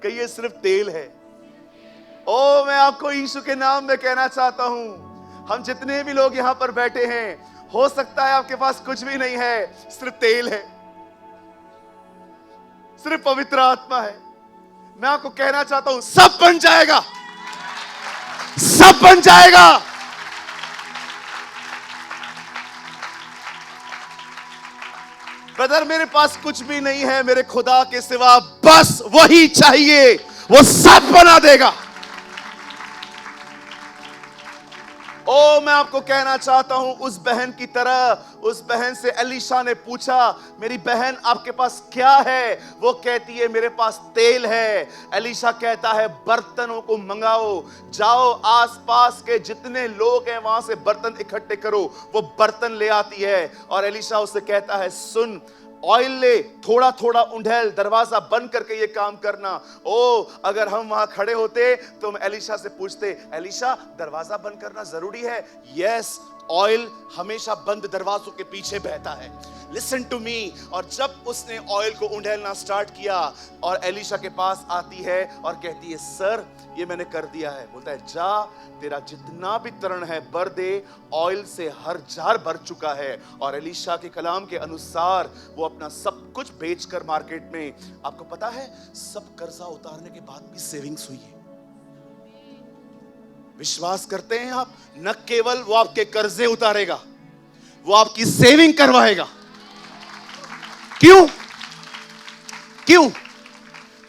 कि ये सिर्फ तेल है। ओ मैं आपको यीशु के नाम में कहना चाहता हूं, हम जितने भी लोग यहां पर बैठे हैं, हो सकता है आपके पास कुछ भी नहीं है, सिर्फ तेल है, सिर्फ पवित्र आत्मा है। मैं आपको कहना चाहता हूं, सब बन जाएगा, सब बन जाएगा। ब्रदर मेरे पास कुछ भी नहीं है मेरे खुदा के सिवा, बस वही चाहिए, वो सब बना देगा। ओ मैं आपको कहना चाहता हूं, उस बहन की तरह, उस बहन से एलीशा ने पूछा, मेरी बहन आपके पास क्या है? वो कहती है मेरे पास तेल है। एलीशा कहता है बर्तनों को मंगाओ, जाओ आसपास के जितने लोग हैं वहां से बर्तन इकट्ठे करो। वो बर्तन ले आती है और एलीशा उससे कहता है सुन, ऑयल ले, थोड़ा थोड़ा उंडेल, दरवाजा बंद करके ये काम करना। ओ अगर हम वहां खड़े होते तो हम एलीशा से पूछते, एलीशा दरवाजा बंद करना जरूरी है? यस, ऑयल हमेशा बंद दरवाजों के पीछे बहता है। Listen to me. और जब उसने ऑयल को उंडेलना स्टार्ट किया और एलीशा के पास आती है और कहती है सर ये मैंने कर दिया है। बोलता है जा, तेरा जितना भी तरण है भर दे, ऑयल से हर जार भर चुका है। और एलीशा के कलाम के अनुसार वो अपना सब कुछ बेचकर मार्केट में, आपको पता है सब कर्जा उतारने के बाद भी सेविंग्स हुई है। विश्वास करते हैं आप? न केवल वो आपके कर्जे उतारेगा, वो आपकी सेविंग करवाएगा। क्यों? क्यों?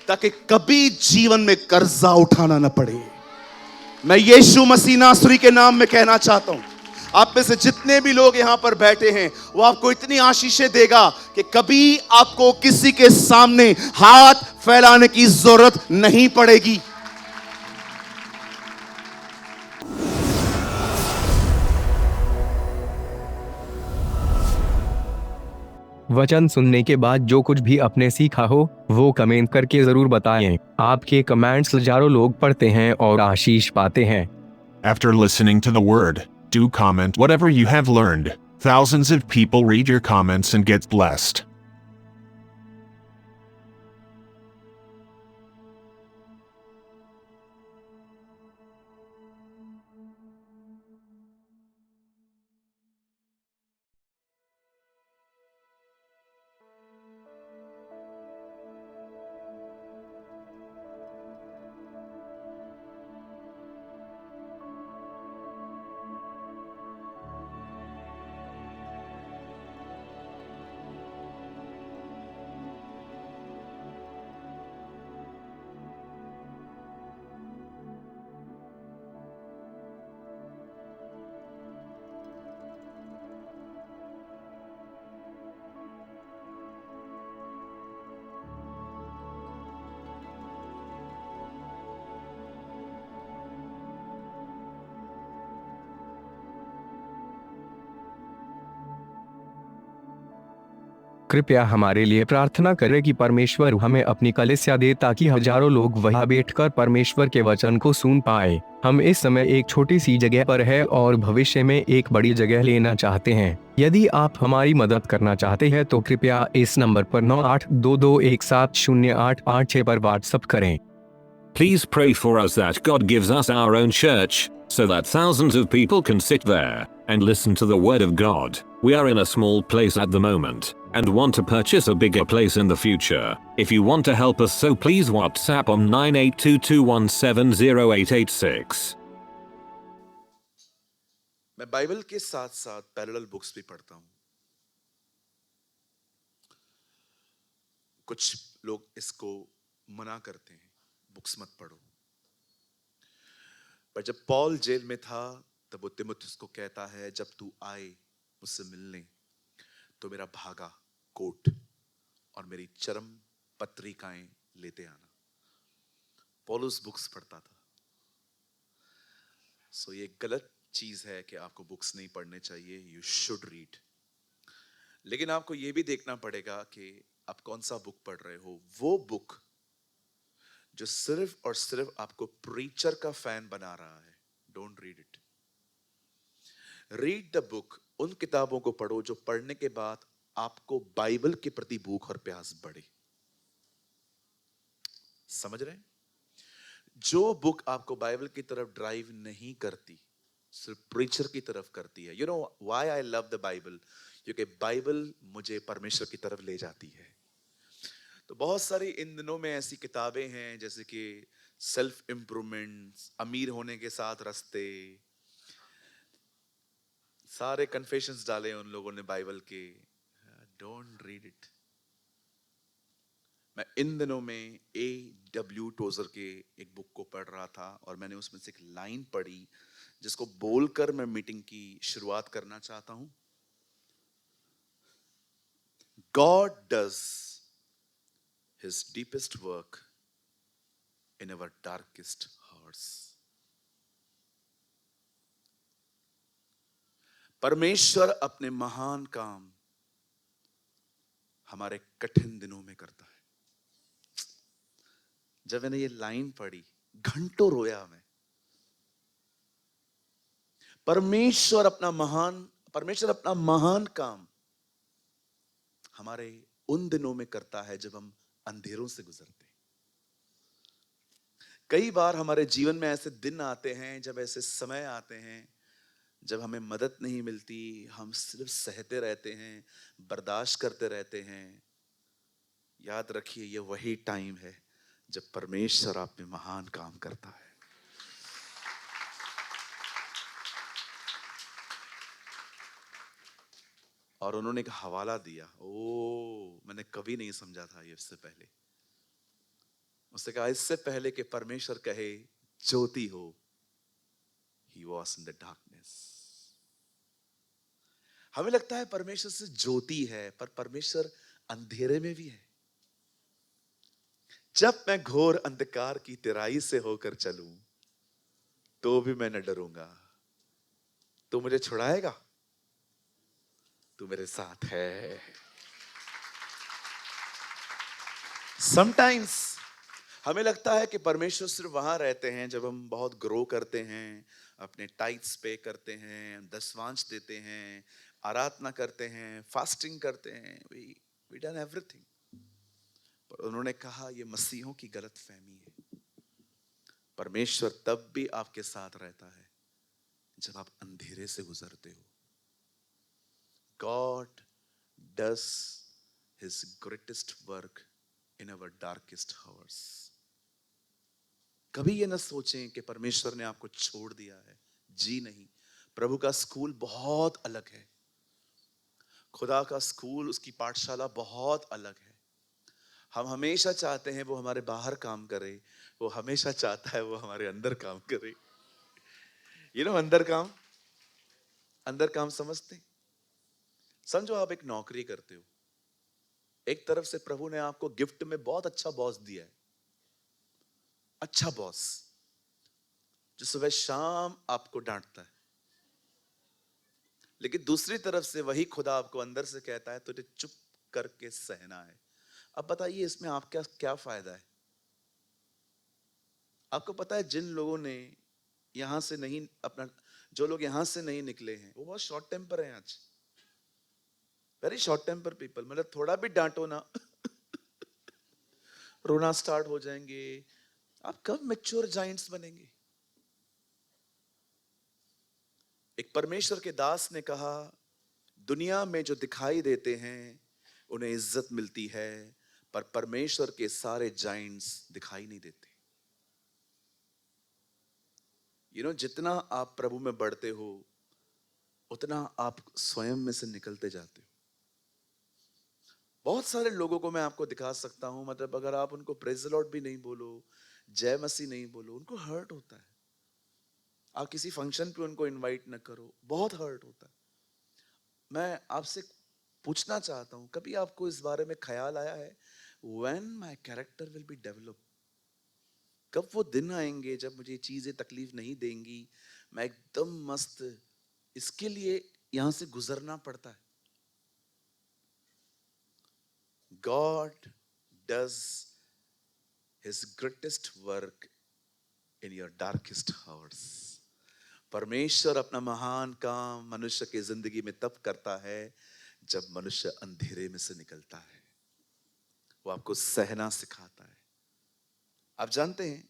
ताकि कभी जीवन में कर्जा उठाना न पड़े। मैं यीशु मसीह नासरी के नाम में कहना चाहता हूं, आप में से जितने भी लोग यहां पर बैठे हैं, वो आपको इतनी आशीषें देगा कि कभी आपको किसी के सामने हाथ फैलाने की जरूरत नहीं पड़ेगी। वचन सुनने के बाद जो कुछ भी आपने सीखा हो वो कमेंट करके जरूर बताएं। आपके कमेंट्स हजारों लोग पढ़ते हैं और आशीष पाते हैं। After listening to the word, do comment whatever you have learned. Thousands of people read your comments and get blessed. कृपया हमारे लिए प्रार्थना करें कि परमेश्वर हमें अपनी कलीसिया दे ताकि हजारों लोग वहां बैठकर परमेश्वर के वचन को सुन पाए। हम इस समय एक छोटी सी जगह पर है और भविष्य में एक बड़ी जगह लेना चाहते हैं। यदि आप हमारी मदद करना चाहते हैं तो कृपया इस नंबर पर 9822170886 पर व्हाट्सएप करें। Please pray for us that God gives us our own church, so that thousands of people can sit there and listen to the word of God. We are in a small place at the moment, and want to purchase a bigger place in the future. If you want to help us, so please WhatsApp on 9822170886. मैं Bible के साथ साथ parallel books भी पढ़ता हूं। कुछ लोग इसको मना करते हैं, बुक्स मत पढ़ो। पर जब पॉल जेल में था तब वो तिमुथियुस को कहता है जब तू आए मुझसे मिलने तो मेरा भागा कोट और मेरी चरम पत्रिकाएं लेते आना। पॉलुस बुक्स पढ़ता था। सो ये गलत चीज है कि आपको बुक्स नहीं पढ़ने चाहिए। यू शुड रीड, लेकिन आपको ये भी देखना पड़ेगा कि आप कौन सा बुक पढ़ रहे हो। वो बुक जो सिर्फ और सिर्फ आपको प्रीचर का फैन बना रहा है, don't read it. Read the book, उन किताबों को पढ़ो जो पढ़ने के बाद आपको बाइबल के प्रति भूख और प्यास बढ़े। समझ रहे हैं? जो बुक आपको बाइबल की तरफ ड्राइव नहीं करती, सिर्फ प्रीचर की तरफ करती है। You know why I love the Bible? क्योंकि बाइबल मुझे परमेश्वर की तरफ ले जाती है। तो बहुत सारी इन दिनों में ऐसी किताबें हैं जैसे कि सेल्फ इम्प्रूवमेंट, अमीर होने के साथ रास्ते, सारे कन्फेशंस डाले उन लोगों ने बाइबल के। Don't read it. मैं इन दिनों में A.W. टोजर के एक बुक को पढ़ रहा था और मैंने उसमें से एक लाइन पढ़ी जिसको बोलकर मैं मीटिंग की शुरुआत करना चाहता हूं। God does his deepest work in our darkest hours. परमेश्वर अपने महान काम हमारे कठिन दिनों में करता है। जब मैंने ये लाइन पढ़ी, घंटों रोया मैं। परमेश्वर अपना महान काम हमारे उन दिनों में करता है जब हम अंधेरों से गुजरते हैं। कई बार हमारे जीवन में ऐसे दिन आते हैं, जब ऐसे समय आते हैं जब हमें मदद नहीं मिलती, हम सिर्फ सहते रहते हैं, बर्दाश्त करते रहते हैं। याद रखिए, ये वही टाइम है जब परमेश्वर आप में महान काम करता है। और उन्होंने एक हवाला दिया, मैंने कभी नहीं समझा था ये इससे पहले। उसने कहा इससे पहले कि परमेश्वर कहे ज्योति हो, he was in the darkness। हमें लगता है परमेश्वर से ज्योति है, पर परमेश्वर अंधेरे में भी है। जब मैं घोर अंधकार की तिराई से होकर चलूं तो भी मैं न डरूंगा, तू मुझे छुड़ाएगा, तू मेरे साथ है। समटाइम्स हमें लगता है कि परमेश्वर सिर्फ वहां रहते हैं जब हम बहुत ग्रो करते हैं, अपने टाइट्स पे करते हैं, दसवांश देते हैं, आराधना करते हैं, फास्टिंग करते हैं, वी डन एवरीथिंग। पर उन्होंने कहा ये मसीहों की गलत फहमी है। परमेश्वर तब भी आपके साथ रहता है जब आप अंधेरे से गुजरते हो। God does his greatest work in our darkest hours। कभी ये ना सोचें कि परमेश्वर ने आपको छोड़ दिया है। जी नहीं, प्रभु का स्कूल बहुत अलग है। खुदा का स्कूल, उसकी पाठशाला बहुत अलग है। हम हमेशा चाहते हैं वो हमारे बाहर काम करे, वो हमेशा चाहता है वो हमारे अंदर काम करे। अंदर काम समझते हैं? समझो आप एक नौकरी करते हो, एक तरफ से प्रभु ने आपको गिफ्ट में बहुत अच्छा बॉस दिया है, अच्छा बॉस जो सुबह शाम आपको डांटता है, लेकिन दूसरी तरफ से वही खुदा आपको अंदर से कहता है तुझे चुप करके सहना है। अब बताइए इसमें आपका क्या फायदा है? आपको पता है जिन लोगों ने यहां से नहीं अपना जो लोग यहां से नहीं निकले हैं वो बहुत शॉर्ट टेम्पर हैं आज। Very short temper people. मतलब थोड़ा भी डांटो ना रोना स्टार्ट हो जाएंगे। आप कब मैच्योर जाइंट्स बनेंगे? एक परमेश्वर के दास ने कहा दुनिया में जो दिखाई देते हैं उन्हें इज्जत मिलती है, पर परमेश्वर के सारे जाइंट्स दिखाई नहीं देते। जितना आप प्रभु में बढ़ते हो उतना आप स्वयं में से निकलते जाते हो। बहुत सारे लोगों को मैं आपको दिखा सकता हूं, मतलब अगर आप उनको प्रेज द लॉर्ड भी नहीं बोलो, जय मसीह नहीं बोलो, उनको हर्ट होता है। आप किसी फंक्शन पे उनको इनवाइट न करो, बहुत हर्ट होता है। मैं आपसे पूछना चाहता हूं, कभी आपको इस बारे में ख्याल आया है when my character will be develop? कब वो दिन आएंगे जब मुझे चीजें तकलीफ नहीं देंगी, मैं एकदम मस्त। इसके लिए यहां से गुजरना पड़ता है। God does his greatest work in your darkest hours। परमेश्वर अपना महान काम मनुष्य की जिंदगी में तब करता है जब मनुष्य अंधेरे में से निकलता है। वो आपको सहना सिखाता है, आप जानते हैं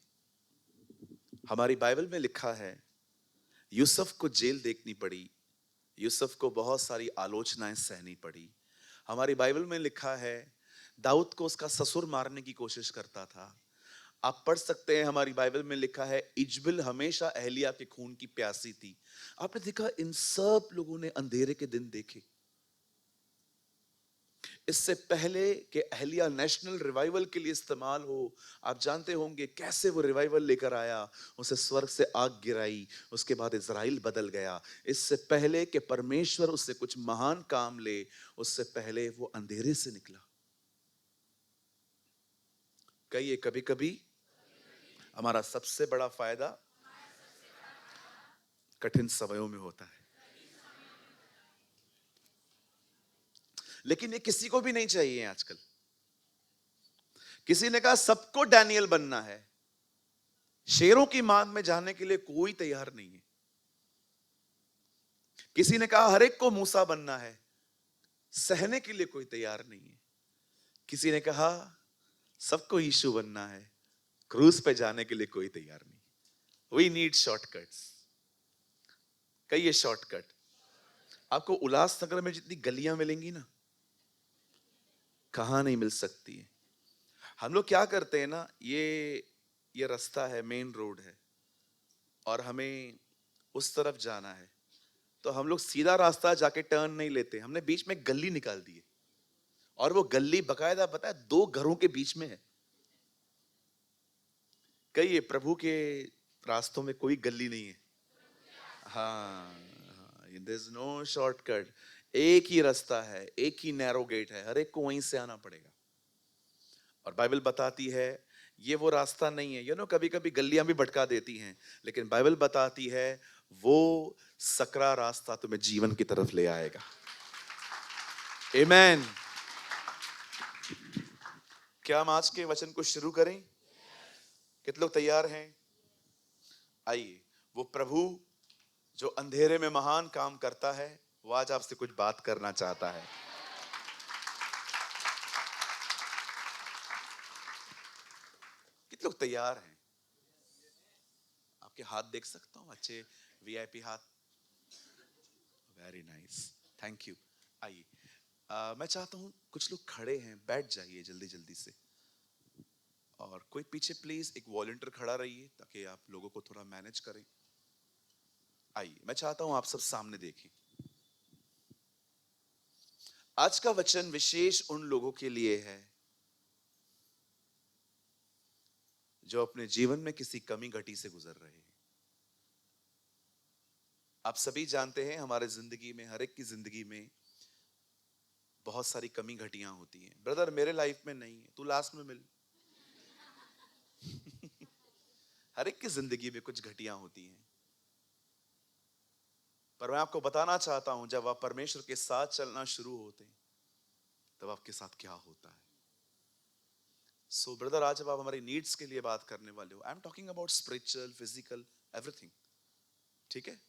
हमारी बाइबल में लिखा है यूसुफ को जेल देखनी पड़ी, यूसुफ को बहुत सारी आलोचनाएं सहनी पड़ी। हमारी बाइबल में लिखा है दाऊद को उसका ससुर मारने की कोशिश करता था। आप पढ़ सकते हैं हमारी बाइबल में लिखा है इजबिल हमेशा एहलिया के खून की प्यासी थी। आपने देखा इन सब लोगों ने अंधेरे के दिन देखे। इससे पहले कि अहलिया नेशनल रिवाइवल के लिए इस्तेमाल हो, आप जानते होंगे कैसे वो रिवाइवल लेकर आया। उसे स्वर्ग से आग गिराई, उसके बाद इजराइल बदल गया। इससे पहले कि परमेश्वर उससे कुछ महान काम ले, उससे पहले वो अंधेरे से निकला। कहिए कभी कभी हमारा सबसे बड़ा फायदा कठिन समयों में होता है। लेकिन ये किसी को भी नहीं चाहिए आजकल। किसी ने कहा सबको डैनियल बनना है, शेरों की मांग में जाने के लिए कोई तैयार नहीं है। किसी ने कहा हर एक को मूसा बनना है, सहने के लिए कोई तैयार नहीं है। किसी ने कहा सबको यीशु बनना है, क्रूज पे जाने के लिए कोई तैयार नहीं। We need shortcuts. कहिए शॉर्टकट। आपको उल्लासनगर में जितनी गलियां मिलेंगी ना, कहां नहीं मिल सकती है। हम लोग क्या करते हैं ना, ये रास्ता है, मेन रोड है और हमें उस तरफ जाना है, तो हम लोग सीधा रास्ता जाके टर्न नहीं लेते, हमने बीच में गली निकाल दी है। और वो गली बकायदा पता है 2 घरों के बीच में है। कहिए प्रभु के रास्तों में कोई गली नहीं है। हाँ, देयर इज नो शॉर्टकट। एक ही रास्ता है, एक ही नैरो गेट है, हर एक को वहीं से आना पड़ेगा। और बाइबल बताती है ये वो रास्ता नहीं है। कभी कभी गलियां भी भटका देती हैं, लेकिन बाइबल बताती है वो सकरा रास्ता तुम्हें जीवन की तरफ ले आएगा। आमेन। क्या हम आज के वचन को शुरू करें? कितने लोग तैयार हैं? आइए, वो प्रभु जो अंधेरे में महान काम करता है, वो आज आपसे कुछ बात करना चाहता है। कितने लोग तैयार हैं? आपके हाथ देख सकता हूं, अच्छे वीआईपी हाथ। Very nice, thank you. आइए, मैं चाहता हूं कुछ लोग खड़े हैं, बैठ जाइए जल्दी जल्दी से। और कोई पीछे प्लीज एक वॉलंटियर खड़ा रहिए ताकि आप लोगों को थोड़ा मैनेज करें। आइए, मैं चाहता हूं आप सब सामने देखें। आज का वचन विशेष उन लोगों के लिए है जो अपने जीवन में किसी कमी घटी से गुजर रहे हैं। आप सभी जानते हैं हमारे जिंदगी में, हर एक की जिंदगी में बहुत सारी कमी घटियां होती हैं। ब्रदर मेरे लाइफ में नहीं है, तू लास्ट में मिल। हर एक की जिंदगी में कुछ घटियां होती हैं, पर मैं आपको बताना चाहता हूं जब आप परमेश्वर के साथ चलना शुरू होते हैं तब आपके साथ क्या होता है। सो ब्रदर, आज जब आप हमारी नीड्स के लिए बात करने वाले हो, I am talking about spiritual, physical, everything. ठीक है?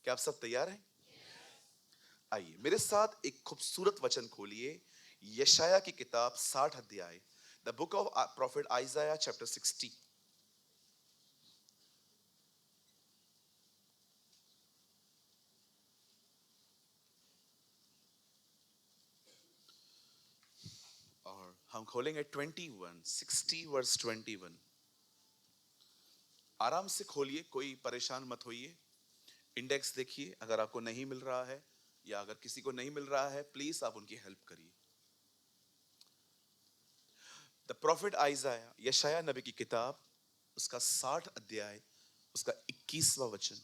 क्या आप सब तैयार हैं? आइए मेरे साथ एक खूबसूरत वचन खोलिए, यशाया की किताब 60 अध्याय, the book of profit आइजाया chapter 60। और हम खोलेंगे 21, 60 वर्स 21। आराम से खोलिए, कोई परेशान मत होइए। इंडेक्स देखिए, अगर आपको नहीं मिल रहा है या अगर किसी को नहीं मिल रहा है, प्लीज आप उनकी हेल्प करिए। द प्रॉफिट आइजाया, यशाया नबी की किताब, उसका 60 अध्याय, उसका 21वां वचन।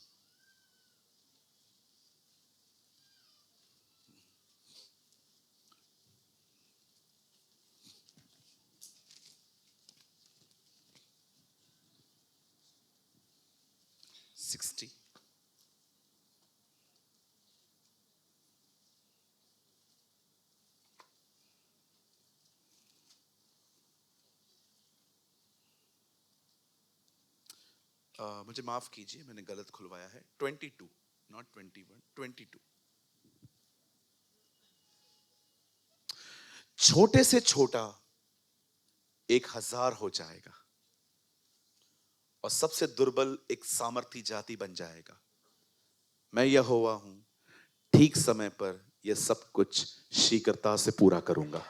मुझे माफ कीजिए, मैंने गलत खुलवाया है। 22, नॉट 21, 22। छोटे से छोटा 1000 हो जाएगा, और सबसे दुर्बल एक सामर्थी जाति बन जाएगा। मैं यहोवा हूं, ठीक समय पर यह सब कुछ शीघ्रता से पूरा करूंगा।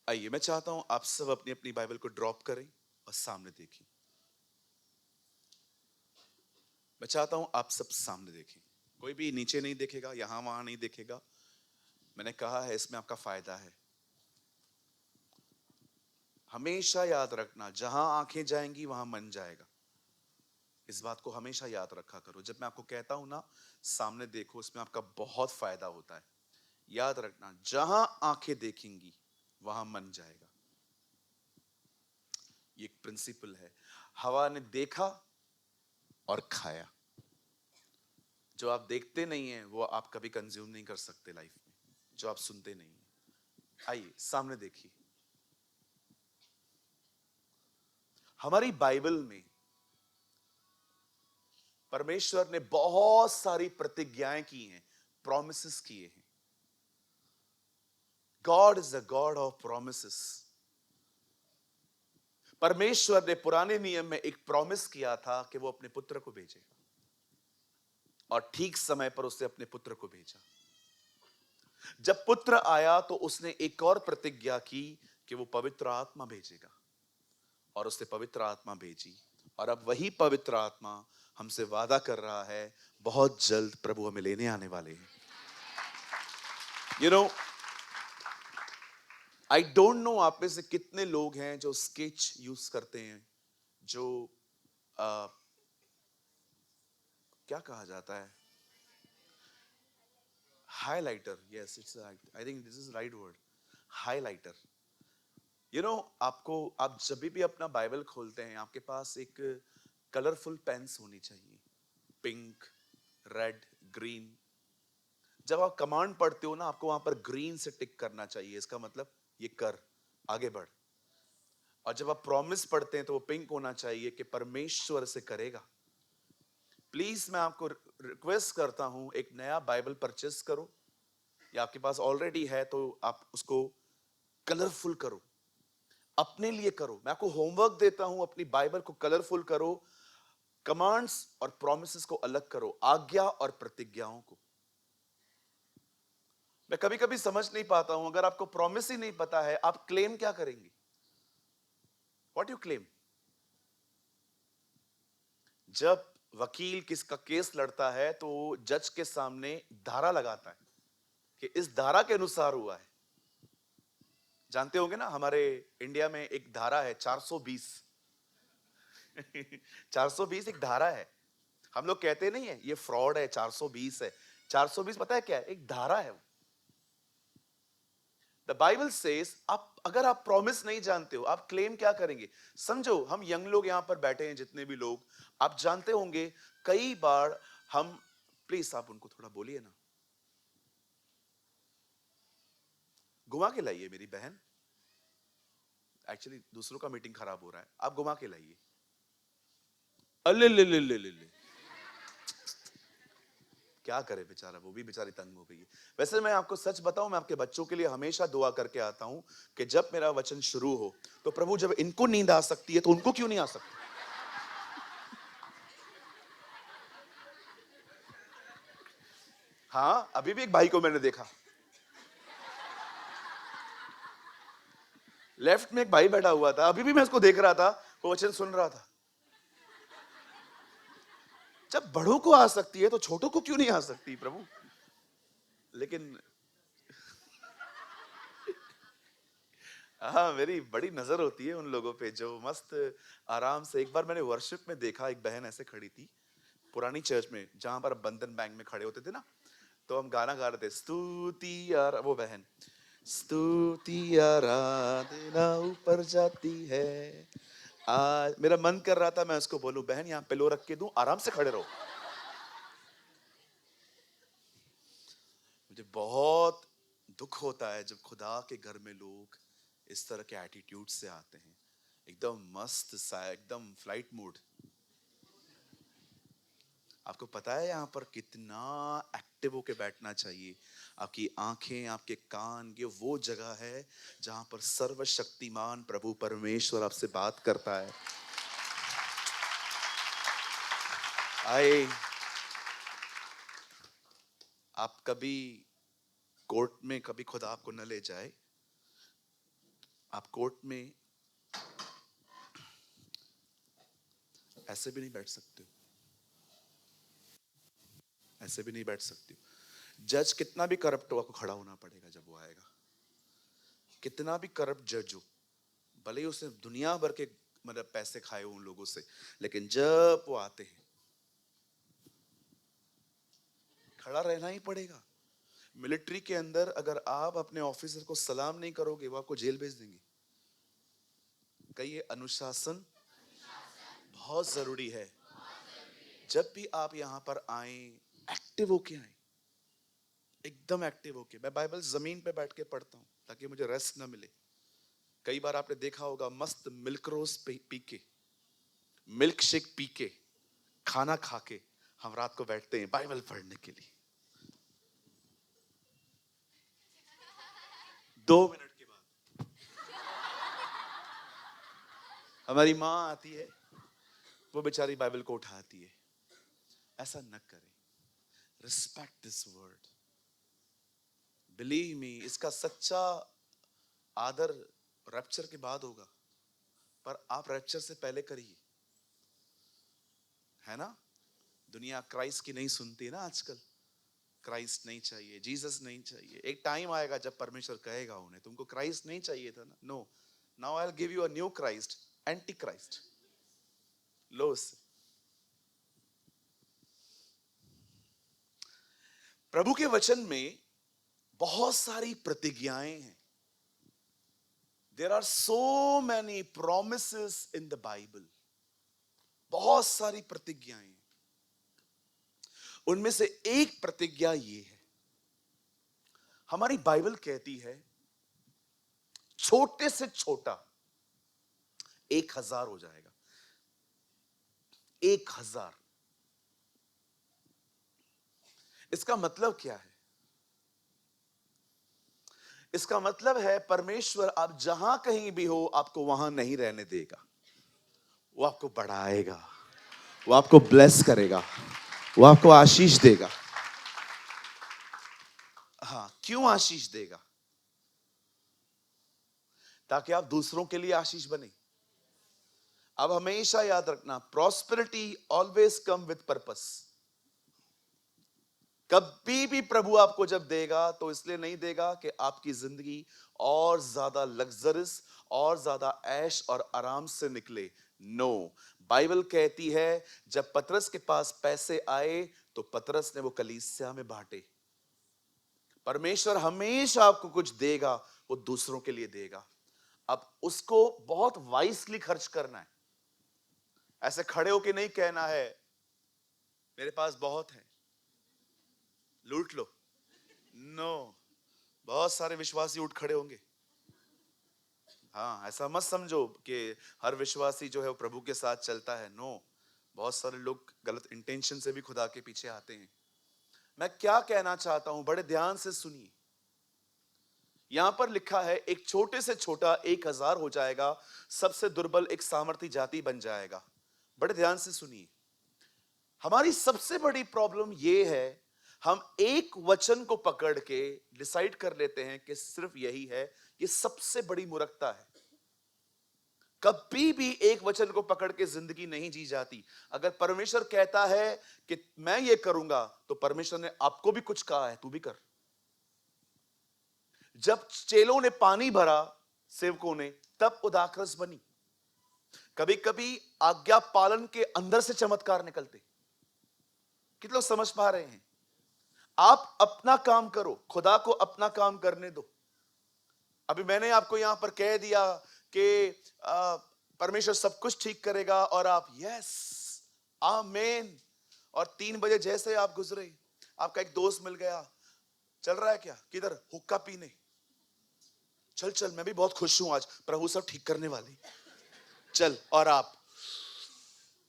आइए, मैं चाहता हूं आप सब अपनी अपनी बाइबल को ड्रॉप करें और सामने देखें। मैं चाहता हूं आप सब सामने देखें, कोई भी नीचे नहीं देखेगा, यहां वहां नहीं देखेगा। मैंने कहा है इसमें आपका फायदा है। हमेशा याद रखना, जहां आंखें जाएंगी वहां मन जाएगा। इस बात को हमेशा याद रखा करो। जब मैं आपको कहता हूं ना सामने देखो, इसमें आपका बहुत फायदा होता है। याद रखना, जहां आंखें देखेंगी वहां मन जाएगा। ये एक प्रिंसिपल है। हवा ने देखा और खाया। जो आप देखते नहीं है वो आप कभी कंज्यूम नहीं कर सकते लाइफ में, जो आप सुनते नहीं है। आइए सामने देखिए, हमारी बाइबल में परमेश्वर ने बहुत सारी प्रतिज्ञाएं की हैं, प्रॉमिसेस किए हैं। God is the God of promises. परमेश्वर ने पुराने नियम में एक प्रॉमिस किया था कि वो अपने पुत्र को भेजे, और ठीक समय पर उसने अपने पुत्र को भेजा। जब पुत्र आया तो उसने एक और प्रतिज्ञा की कि वो पवित्र आत्मा भेजेगा, और उसने पवित्र आत्मा भेजी। और अब वही पवित्र आत्मा हमसे वादा कर रहा है, बहुत जल्द प्रभु हमें लेने आने वाले हैं। You know, I don't know आप में से कितने लोग हैं जो स्केच यूज करते हैं, जो क्या कहा जाता है, highlighter. Yes, it's I think this is right word, highlighter. You know, आप जब भी अपना बाइबल खोलते हैं, आपके पास एक कलरफुल पेन्स होनी चाहिए, पिंक, रेड, ग्रीन। जब आप कमांड पढ़ते हो ना, आपको वहां पर ग्रीन से टिक करना चाहिए, इसका मतलब ये कर, आगे बढ़। और जब आप प्रॉमिस पढ़ते हैं तो वो पिंक होना चाहिए कि परमेश्वर से करेगा। प्लीज मैं आपको रिक्वेस्ट करता हूं, एक नया बाइबल परचेस करो, या आपके पास ऑलरेडी है तो आप उसको कलरफुल करो, अपने लिए करो। मैं आपको होमवर्क देता हूं, अपनी बाइबल को कलरफुल करो, कमांड्स और प्रॉमिसेस को अलग करो, आज्ञा और प्रतिज्ञाओं को। मैं कभी कभी समझ नहीं पाता हूं, अगर आपको प्रॉमिस ही नहीं पता है, आप क्लेम क्या करेंगे? What you claim? जब वकील किसका केस लड़ता है तो जज के सामने धारा लगाता है कि इस धारा के अनुसार हुआ है। जानते होंगे ना, हमारे इंडिया में एक धारा है 420। 420 एक धारा है। हम लोग कहते नहीं है ये फ्रॉड है, 420 है। 420 पता है क्या है? एक धारा है। द बाइबल सेज, आप अगर आप प्रॉमिस नहीं जानते हो, आप क्लेम क्या करेंगे? समझो, हम यंग लोग यहां पर बैठे हैं, जितने भी लोग, आप जानते होंगे कई बार हम, प्लीज आप उनको थोड़ा बोलिए ना, घुमा के लाइए मेरी बहन। एक्चुअली दूसरों का मीटिंग खराब हो रहा है, आप घुमा के लाइए। अले ले ले ले ले ले, क्या करे बेचारा, वो भी बेचारी तंग हो गई है। वैसे मैं आपको सच बताऊं, मैं आपके बच्चों के लिए हमेशा दुआ करके आता हूं कि जब मेरा वचन शुरू हो तो प्रभु, जब इनको नींद आ सकती है तो उनको क्यों नहीं आ सकती? हाँ, अभी भी एक भाई को मैंने देखा, लेफ्ट में एक भाई बैठा हुआ था, अभी भी मैं उसको देख रहा था, वो वचन सुन रहा था। जब बड़ों को आ सकती है तो छोटों को क्यों नहीं आ सकती प्रभु? लेकिन हाँ, मेरी बड़ी नजर होती है उन लोगों पे जो मस्त आराम से। एक बार मैंने वर्शिप में देखा, एक बहन ऐसे खड़ी थी पुरानी चर्च में, जहां पर बंधन बैंक में खड़े होते थे ना, तो हम गाना गा रहे थे, स्तुति यार, वो बहन, स्तुति आराधना ऊपर जाती है। आज मेरा मन कर रहा था मैं उसको बोलूं, बहन यहाँ पिलो रख के दूं, आराम से खड़े रहो। मुझे बहुत दुख होता है जब खुदा के घर में लोग इस तरह के एटीट्यूड से आते हैं, एकदम मस्त सा, एकदम फ्लाइट मोड। आपको पता है यहाँ पर कितना एक्टिव होके बैठना चाहिए। आपकी आंखें, आपके कान, ये वो जगह है जहां पर सर्वशक्तिमान प्रभु परमेश्वर आपसे बात करता है। आए, आप कभी कोर्ट में कभी खुदा आपको न ले जाए, आप कोर्ट में ऐसे भी नहीं बैठ सकते हो, ऐसे भी नहीं बैठ सकते हो। जज कितना भी करप्ट हो, आपको खड़ा होना पड़ेगा जब वो आएगा। कितना भी करप्ट जज हो, भले ही उसने दुनिया भर के मतलब पैसे खाए हो उन लोगों से, लेकिन जब वो आते हैं खड़ा रहना ही पड़ेगा। मिलिट्री के अंदर अगर आप अपने ऑफिसर को सलाम नहीं करोगे, वो आपको जेल भेज देंगे। कहिए, अनुशासन बहुत जरूरी है। जब भी आप यहां पर आए, एक्टिव होके आए, एकदम एक्टिव होके। मैं बाइबल जमीन पे बैठ के पढ़ता हूं ताकि मुझे रेस्ट ना मिले। कई बार आपने देखा होगा, मस्त मिल्क रोज पी के, मिल्क शेक पी के, खाना खा के हम रात को बैठते हैं बाइबल पढ़ने के लिए। 2 मिनट के बाद हमारी माँ आती है, वो बेचारी बाइबल को उठाती है। ऐसा न करें। Respect this word. Believe me, इसका सच्चा आदर रैप्चर के बाद होगा, पर आप रैप्चर से पहले करिए, है ना। दुनिया क्राइस्ट की नहीं सुनती ना आजकल। क्राइस्ट नहीं चाहिए, जीसस नहीं चाहिए। एक टाइम आएगा जब परमेश्वर कहेगा उन्हें, तुमको क्राइस्ट नहीं चाहिए था ना, no, now I will give you a new Christ, anti Christ. लो उससे। प्रभु के वचन में बहुत सारी प्रतिज्ञाएं हैं। There are so many promises in the Bible. बहुत सारी प्रतिज्ञाएं। उनमें से एक प्रतिज्ञा ये है, हमारी बाइबल कहती है छोटे से छोटा 1000 हो जाएगा। 1000। इसका मतलब क्या है? इसका मतलब है परमेश्वर आप जहां कहीं भी हो, आपको वहां नहीं रहने देगा। वो आपको बढ़ाएगा, वो आपको ब्लेस करेगा, वो आपको आशीष देगा। हाँ, क्यों आशीष देगा? ताकि आप दूसरों के लिए आशीष बने। अब हमेशा याद रखना, prosperity always come with purpose. कभी भी प्रभु आपको जब देगा तो इसलिए नहीं देगा कि आपकी जिंदगी और ज्यादा लग्जरियस और ज्यादा ऐश और आराम से निकले। नो, बाइबल कहती है जब पतरस के पास पैसे आए तो पतरस ने वो कलीसिया में बांटे। परमेश्वर हमेशा आपको कुछ देगा, वो दूसरों के लिए देगा। अब उसको बहुत वाइसली खर्च करना है। ऐसे खड़े होके नहीं कहना है मेरे पास बहुत है, लूट लो। नो, बहुत सारे विश्वासी उठ खड़े होंगे। हाँ, ऐसा मत समझो कि हर विश्वासी जो है वो प्रभु के साथ चलता है। नो, बहुत सारे लोग गलत इंटेंशन से भी खुदा के पीछे आते हैं। मैं क्या कहना चाहता हूं, बड़े ध्यान से सुनिए। यहां पर लिखा है एक छोटे से छोटा 1000 हो जाएगा, सबसे दुर्बल एक सामर्थी जाति बन जाएगा। बड़े ध्यान से सुनिए। हमारी सबसे बड़ी प्रॉब्लम यह है, हम एक वचन को पकड़ के डिसाइड कर लेते हैं कि सिर्फ यही है। ये सबसे बड़ी मूर्खता है। कभी भी एक वचन को पकड़ के जिंदगी नहीं जी जाती। अगर परमेश्वर कहता है कि मैं ये करूंगा, तो परमेश्वर ने आपको भी कुछ कहा है, तू भी कर। जब चेलों ने पानी भरा सेवकों ने, तब उदाकरस बनी। कभी कभी आज्ञा पालन के अंदर से चमत्कार निकलते। कितने लोग समझ पा रहे हैं? आप अपना काम करो, खुदा को अपना काम करने दो। अभी मैंने आपको यहां पर कह दिया कि परमेश्वर सब कुछ ठीक करेगा, और आप यस आमीन। और 3 बजे जैसे आप गुजरे, आपका एक दोस्त मिल गया, चल रहा है क्या, किधर, हुक्का पीने, चल चल, मैं भी बहुत खुश हूं आज, प्रभु सब ठीक करने वाले, चल। और आप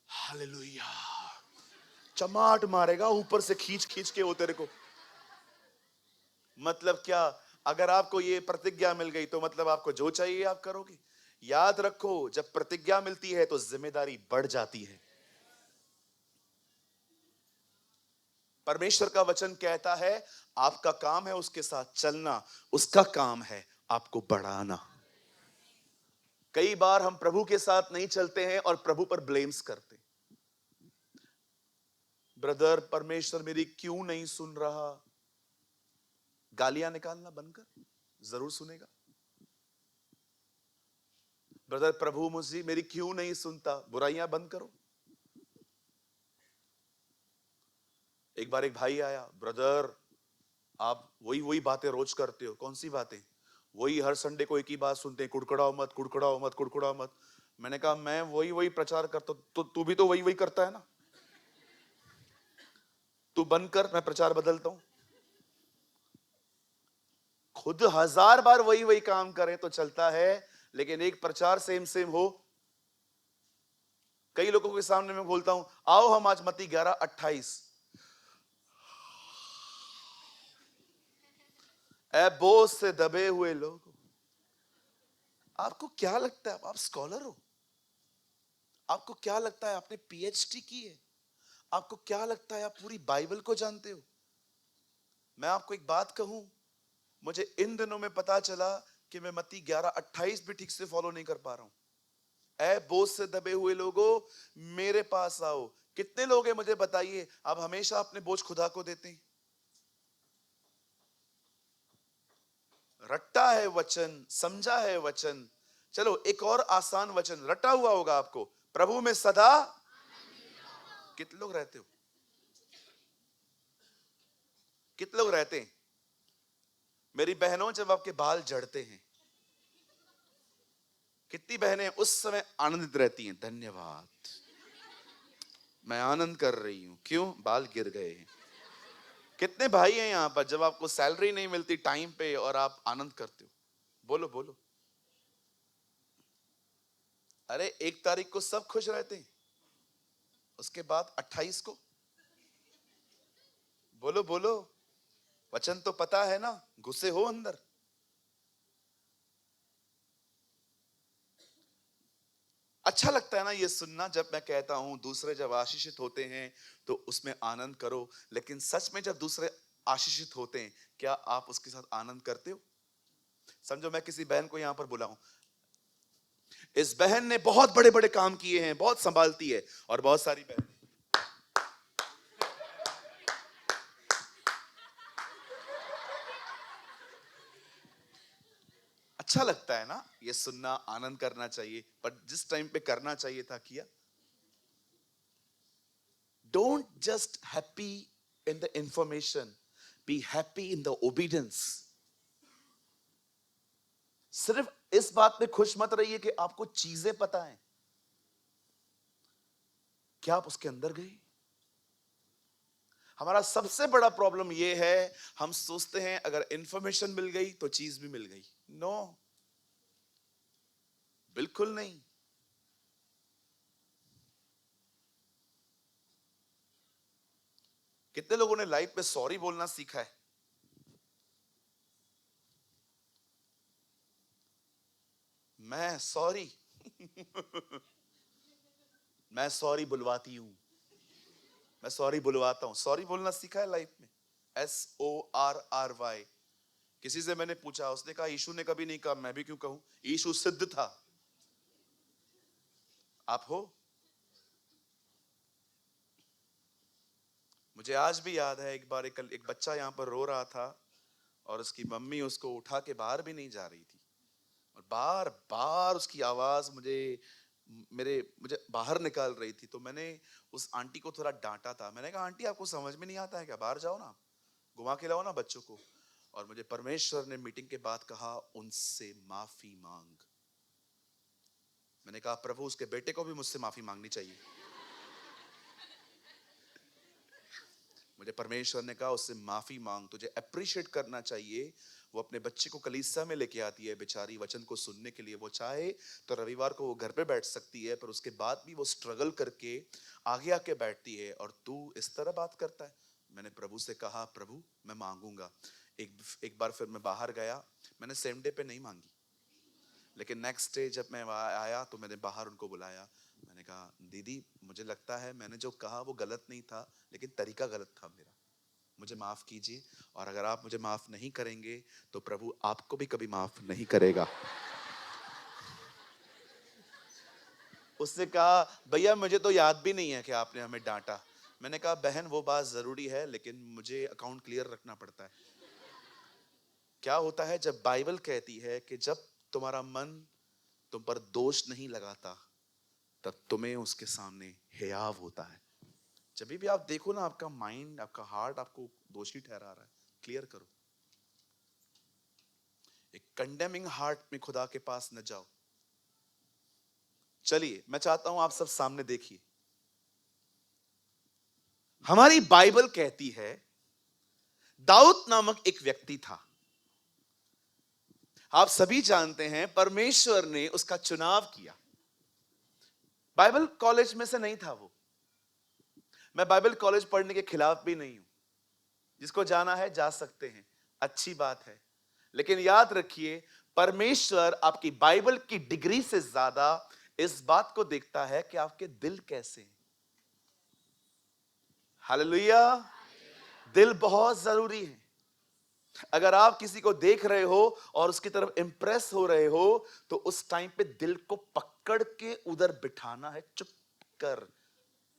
हालेलुया, चमाट मारेगा ऊपर से खींच खींच के वो तेरे को। मतलब क्या? अगर आपको ये प्रतिज्ञा मिल गई तो मतलब आपको जो चाहिए आप करोगे। याद रखो, जब प्रतिज्ञा मिलती है तो जिम्मेदारी बढ़ जाती है। परमेश्वर का वचन कहता है आपका काम है उसके साथ चलना, उसका काम है आपको बढ़ाना। कई बार हम प्रभु के साथ नहीं चलते हैं और प्रभु पर ब्लेम्स करते हैं। ब्रदर, परमेश्वर मेरी क्यों नहीं सुन रहा? गालियां निकालना बंद कर, जरूर सुनेगा। ब्रदर, प्रभु मुझे मेरी क्यों नहीं सुनता? बुराइयां बंद करो। एक बार एक भाई आया, ब्रदर आप वही वही बातें रोज करते हो। कौन सी बातें? वही हर संडे को एक ही बात सुनते हैं, कुड़कुड़ाओ मत, कुड़कुड़ाओ मत, कुड़कुड़ाओ मत। मैंने कहा मैं वही वही प्रचार करता हूं, तो तू भी तो वही वही करता है ना। तू बंद कर, मैं प्रचार बदलता हूं। खुद 1000 बार वही वही काम करें तो चलता है, लेकिन एक प्रचार सेम सेम हो। कई लोगों के सामने मैं बोलता हूं, आओ हम आज मत्ती 11:28, ऐ बोझ से दबे हुए लोग। आपको क्या लगता है आप स्कॉलर हो? आपको क्या लगता है आपने पीएचडी की है? आपको क्या लगता है आप पूरी बाइबल को जानते हो? मैं आपको एक बात कहूं, मुझे इन दिनों में पता चला कि मैं मत्ती 11:28 भी ठीक से फॉलो नहीं कर पा रहा हूं। ऐ बोझ से दबे हुए लोगों मेरे पास आओ। कितने लोग हैं मुझे बताइए, आप हमेशा अपने बोझ खुदा को देते हैं? रट्टा है वचन, समझा है वचन। चलो एक और आसान वचन रटा हुआ होगा आपको, प्रभु में सदा। कितने लोग रहते हो? कितने लोग रहते हैं? मेरी बहनों, जब आपके बाल झड़ते हैं, कितनी बहनें उस समय आनंदित रहती हैं? धन्यवाद, मैं आनंद कर रही हूं। क्यों? बाल गिर गए हैं। कितने भाई हैं यहां पर जब आपको सैलरी नहीं मिलती टाइम पे और आप आनंद करते हो? बोलो बोलो। अरे 1 तारीख को सब खुश रहते हैं, उसके बाद 28 को। बोलो बोलो, वचन तो पता है ना, घुसे हो अंदर। अच्छा लगता है ना ये सुनना, जब मैं कहता हूं दूसरे जब आशीषित होते हैं तो उसमें आनंद करो। लेकिन सच में जब दूसरे आशीषित होते हैं, क्या आप उसके साथ आनंद करते हो? समझो मैं किसी बहन को यहां पर बुलाऊं, इस बहन ने बहुत बड़े बड़े काम किए हैं, बहुत संभालती है, और बहुत सारी बहन। अच्छा लगता है ना ये सुनना, आनंद करना चाहिए, पर जिस टाइम पे करना चाहिए था किया। Don't just happy in the information, be happy in the obedience. सिर्फ इस बात पे खुश मत रहिए कि आपको चीजें पता है, क्या आप उसके अंदर गए? हमारा सबसे बड़ा प्रॉब्लम यह है, हम सोचते हैं अगर इंफॉर्मेशन मिल गई तो चीज भी मिल गई। नो, बिल्कुल नहीं। कितने लोगों ने लाइफ में सॉरी बोलना सीखा है? मैं सॉरी मैं सॉरी बुलवाती हूं, मैं सॉरी बुलवाता हूं। सॉरी बोलना सीखा है लाइफ में, SORRY। किसी से मैंने पूछा, उसने कहा यीशु ने कभी नहीं कहा, मैं भी क्यों कहूं? यीशु सिद्ध था। आप हो? मुझे आज भी याद है, एक बार एक बच्चा यहां पर रो रहा था और उसकी मम्मी उसको उठा के बाहर भी नहीं जा रही थी, और बार बार उसकी आवाज मुझे बाहर निकाल रही थी। तो मैंने उस आंटी को थोड़ा डांटा था। मैंने कहा आंटी आपको समझ में नहीं आता है क्या? बाहर जाओ ना, घुमा के लाओ ना बच्चों को। और मुझे परमेश्वर ने मीटिंग के बाद कहा उनसे माफी मांग। मैंने कहा प्रभु उसके बेटे को भी मुझसे माफी मांगनी चाहिए। मुझे परमेश्वर ने कहा उससे माफी मांग, तुझे अप्रिशिएट करना चाहिए। वो अपने बच्चे को कलीसिया में लेके आती है बेचारी वचन को सुनने के लिए। वो चाहे तो रविवार को वो घर पे बैठ सकती है, पर उसके बाद भी वो स्ट्रगल करके आगे आके बैठती है, और तू इस तरह बात करता है। मैंने प्रभु से कहा, प्रभु मैं मांगूंगा। एक बार फिर मैं बाहर गया, मैंने सेम डे पे नहीं मांगी, लेकिन नेक्स्ट डे जब मैं वहाँ आया तो मैंने बाहर उनको बुलाया। मैंने कहा, दीदी मुझे लगता है मैंने जो कहा वो गलत नहीं था, लेकिन तरीका गलत था मेरा, मुझे माफ कीजिए, और अगर आप मुझे माफ नहीं करेंगे तो प्रभु आपको भी कभी माफ नहीं करेगा। उसने कहा, भैया मुझे तो याद भी नहीं है कि आपने हमें डांटा। मैंने कहा, बहन वो बात जरूरी है, लेकिन मुझे अकाउंट क्लियर रखना पड़ता है। क्या होता है जब बाइबल कहती है कि जब तुम्हारा मन तुम पर दोष नहीं लगाता, तब तुम्हें उसके सामने हियाव होता है। जब भी आप देखो ना, आपका माइंड, आपका हार्ट आपको दोषी ठहरा रहा है, क्लियर करो। एक कंडेमिंग हार्ट में खुदा के पास न जाओ। चलिए, मैं चाहता हूं आप सब सामने देखिए। हमारी बाइबल कहती है दाऊद नामक एक व्यक्ति था। आप सभी जानते हैं परमेश्वर ने उसका चुनाव किया। बाइबल कॉलेज में से नहीं था वो। मैं बाइबल कॉलेज पढ़ने के खिलाफ भी नहीं हूं, जिसको जाना है जा सकते हैं, अच्छी बात है। लेकिन याद रखिए, परमेश्वर आपकी बाइबल की डिग्री से ज्यादा इस बात को देखता है कि आपके दिल कैसे हैं। हालेलुया। दिल बहुत जरूरी है। अगर आप किसी को देख रहे हो और उसकी तरफ इंप्रेस हो रहे हो, तो उस टाइम पे दिल को पकड़ के उधर बिठाना है। चुप कर,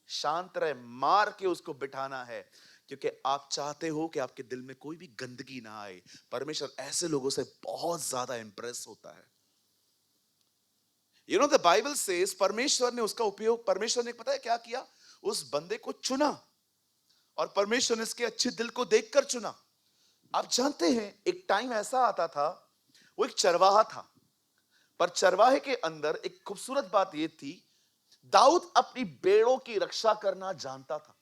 शांत रहे, मार के उसको बिठाना है, क्योंकि आप चाहते हो कि आपके दिल में कोई भी गंदगी ना आए। परमेश्वर ऐसे लोगों से बहुत ज्यादा इंप्रेस होता है। You know the Bible says परमेश्वर ने उसका उपयोग, परमेश्वर ने पता है क्या किया, उस बंदे को चुना, और परमेश्वर ने इसके अच्छे दिल को देखकर चुना। आप जानते हैं एक टाइम ऐसा आता था, वो एक चरवाहा था, पर चरवाहे के अंदर एक खूबसूरत बात यह थी, दाऊद अपनी भेड़ों की रक्षा करना जानता था।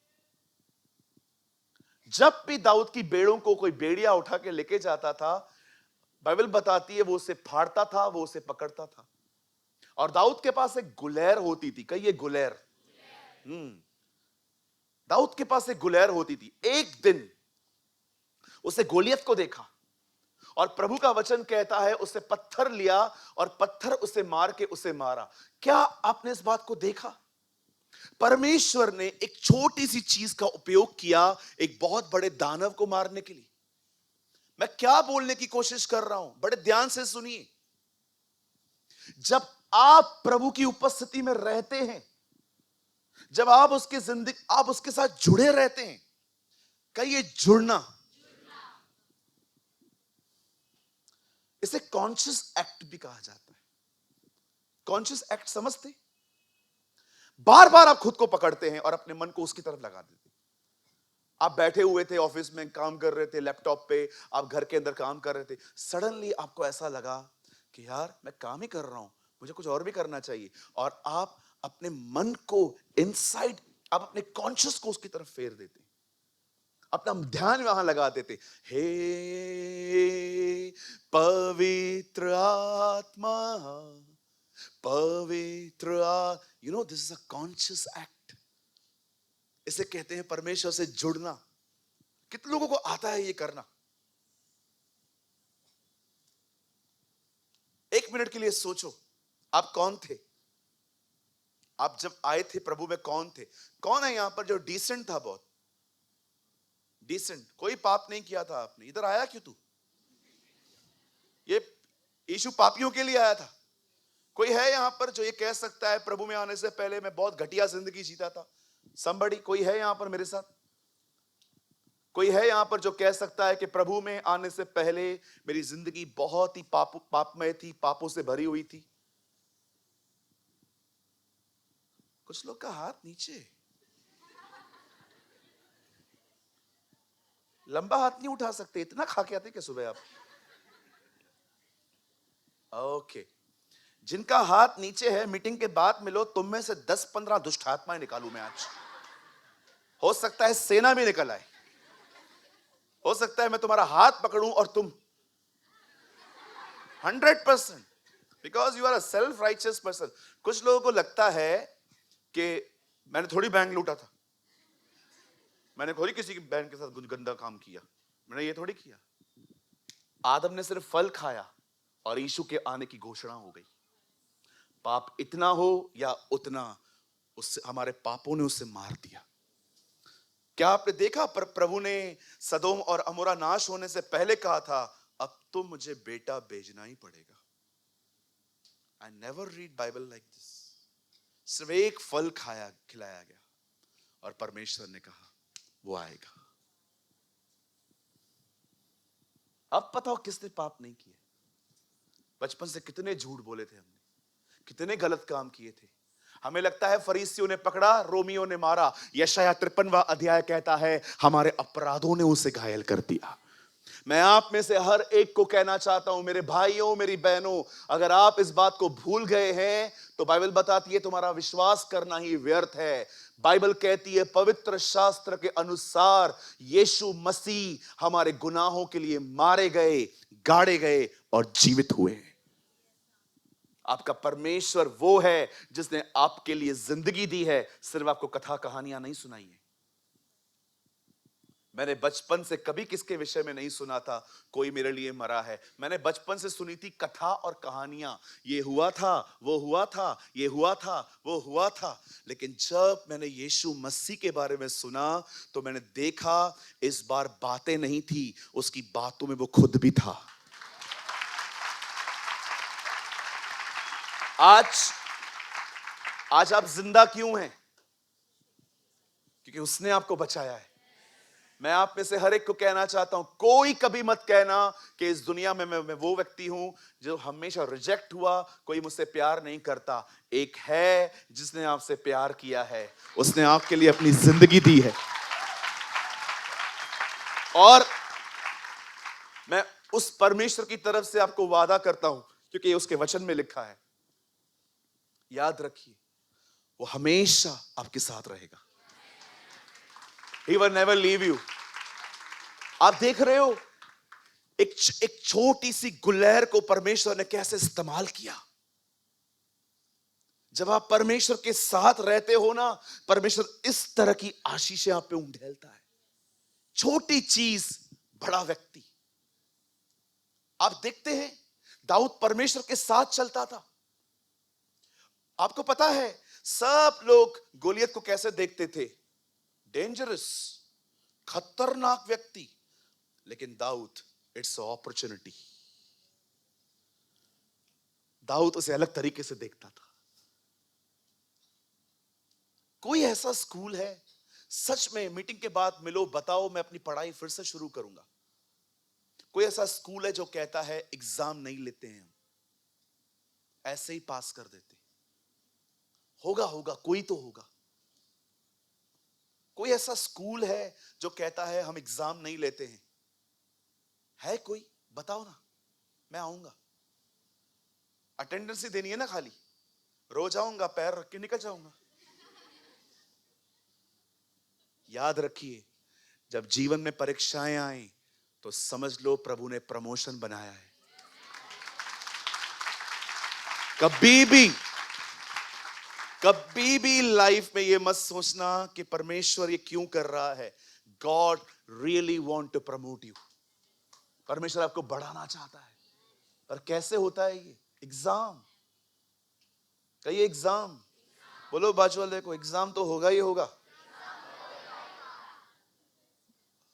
जब भी दाऊद की भेड़ों को कोई भेड़िया उठा के लेके जाता था, बाइबल बताती है वो उसे फाड़ता था, वो उसे पकड़ता था। और दाऊद के पास एक गुलैर होती थी। कहिए गुलैर। दाऊद के पास एक गुलैर होती थी। एक दिन उसे गोलियत को देखा, और प्रभु का वचन कहता है उसे पत्थर लिया और पत्थर उसे मार के उसे मारा। क्या आपने इस बात को देखा? परमेश्वर ने एक छोटी सी चीज का उपयोग किया एक बहुत बड़े दानव को मारने के लिए। मैं क्या बोलने की कोशिश कर रहा हूं, बड़े ध्यान से सुनिए। जब आप प्रभु की उपस्थिति में रहते हैं, जब आप उसकी जिंदगी, आप उसके साथ जुड़े रहते हैं, कहिए जुड़ना, इसे कॉन्शियस एक्ट भी कहा जाता है। कॉन्शियस एक्ट समझते? बार बार आप खुद को पकड़ते हैं और अपने मन को उसकी तरफ लगा देते हैं। आप बैठे हुए थे, ऑफिस में काम कर रहे थे, लैपटॉप पे, आप घर के अंदर काम कर रहे थे, सडनली आपको ऐसा लगा कि यार मैं काम ही कर रहा हूं, मुझे कुछ और भी करना चाहिए, और आप अपने मन को इनसाइड, आप अपने कॉन्शियस को उसकी तरफ फेर देते, अपना ध्यान वहां लगा देते। हे पवित्र आत्मा, पवित्र, you know this is a conscious act. इसे कहते हैं परमेश्वर से जुड़ना। कितने लोगों को आता है ये करना? एक मिनट के लिए सोचो, आप कौन थे? आप जब आए थे प्रभु में कौन थे? कौन है यहां पर जो डिसेंट था? बहुत डिसेंट, कोई पाप नहीं किया था आपने, इधर आया क्यों तू? ये यीशु पापियों के लिए आया था। कोई है यहां पर जो ये कह सकता है प्रभु में आने से पहले मैं बहुत घटिया जिंदगी जीता था? somebody, कोई है यहां पर मेरे साथ? कोई है यहां पर जो कह सकता है कि प्रभु में आने से पहले मेरी जिंदगी बहुत ही पापमय थी, पापों से भरी हुई थी? कुछ लोग का हाथ नीचे, लंबा हाथ नहीं उठा सकते, इतना खा के आते क्या सुबह आप? ओके, जिनका हाथ नीचे है मीटिंग के बाद मिलो, तुम में से 10-15 दुष्ट आत्माएं निकालू मैं आज। हो सकता है सेना भी निकल आए। हो सकता है मैं तुम्हारा हाथ पकड़ूं और तुम 100%, because you are a self righteous person. कुछ लोगों को लगता है कि मैंने थोड़ी बैंक लूटा था, मैंने थोड़ी किसी की बैंक के साथ कुछ गंदा काम किया, मैंने ये थोड़ी किया। आदम ने सिर्फ फल खाया और यीशु के आने की घोषणा हो गई। पाप इतना हो या उतना, उससे हमारे पापों ने उसे मार दिया। क्या आपने देखा, पर प्रभु ने सदोम और अमोरा नाश होने से पहले कहा था, अब तो मुझे बेटा भेजना ही पड़ेगा। I never read Bible like this. सिर्फ एक फल खिलाया गया और परमेश्वर ने कहा वो आएगा। अब बताओ किसने पाप नहीं किए? बचपन से कितने झूठ बोले थे हमने, कितने गलत काम किए थे। हमें लगता है फरीसियों ने पकड़ा, रोमियो ने मारा। यशायाह 53वां अध्याय कहता है हमारे अपराधों ने उसे घायल कर दिया। मैं आप में से हर एक को कहना चाहता हूं, मेरे भाइयों, मेरी बहनों, अगर आप इस बात को भूल गए हैं तो बाइबल बताती है तुम्हारा विश्वास करना ही व्यर्थ है। बाइबल कहती है पवित्र शास्त्र के अनुसार यीशु मसीह हमारे गुनाहों के लिए मारे गए, गाड़े गए और जीवित हुए। आपका परमेश्वर वो है जिसने आपके लिए जिंदगी दी है, सिर्फ आपको कथा कहानियां नहीं सुनाई है। मैंने बचपन से कभी किसके विषय में नहीं सुना था कोई मेरे लिए मरा है। मैंने बचपन से सुनी थी कथा और कहानियां, ये हुआ था, वो हुआ था, ये हुआ था, वो हुआ था। लेकिन जब मैंने यीशु मसीह के बारे में सुना तो मैंने देखा इस बार बातें नहीं थी, उसकी बातों में वो खुद भी था। आज आप जिंदा क्यों हैं? क्योंकि उसने आपको बचाया है। मैं आप में से हर एक को कहना चाहता हूं, कोई कभी मत कहना कि इस दुनिया में मैं वो व्यक्ति हूं जो हमेशा रिजेक्ट हुआ, कोई मुझसे प्यार नहीं करता। एक है जिसने आपसे प्यार किया है, उसने आपके लिए अपनी जिंदगी दी है। और मैं उस परमेश्वर की तरफ से आपको वादा करता हूं, क्योंकि उसके वचन में लिखा है, याद रखिए वो हमेशा आपके साथ रहेगा। He will never leave you। आप देख रहे हो एक छोटी सी गुलहर को परमेश्वर ने कैसे इस्तेमाल किया। जब आप परमेश्वर के साथ रहते हो ना, परमेश्वर इस तरह की आशीषें आप पे उंडेलता है। छोटी चीज बड़ा व्यक्ति। आप देखते हैं दाऊद परमेश्वर के साथ चलता था। आपको पता है सब लोग गोलियत को कैसे देखते थे? डेंजरस, खतरनाक व्यक्ति। लेकिन दाऊद, इट्स अपॉर्चुनिटी। दाऊद उसे अलग तरीके से देखता था। कोई ऐसा स्कूल है, सच में मीटिंग के बाद मिलो, बताओ मैं अपनी पढ़ाई फिर से शुरू करूंगा। कोई ऐसा स्कूल है जो कहता है एग्जाम नहीं लेते हैं हम, ऐसे ही पास कर देते? होगा, कोई तो होगा। कोई ऐसा स्कूल है जो कहता है हम एग्जाम नहीं लेते हैं? है कोई? बताओ ना, मैं आऊंगा। अटेंडेंस ही देनी है ना, खाली रोज आऊंगा, पैर रख के निकल जाऊंगा। याद रखिए, जब जीवन में परीक्षाएं आए तो समझ लो प्रभु ने प्रमोशन बनाया है। कभी भी लाइफ में ये मत सोचना कि परमेश्वर ये क्यों कर रहा है। God really want to promote you. परमेश्वर आपको बढ़ाना चाहता है। पर कैसे होता है ये? एग्जाम। कहिए एग्जाम। बोलो बाजू वाले को, एग्जाम तो होगा ही होगा।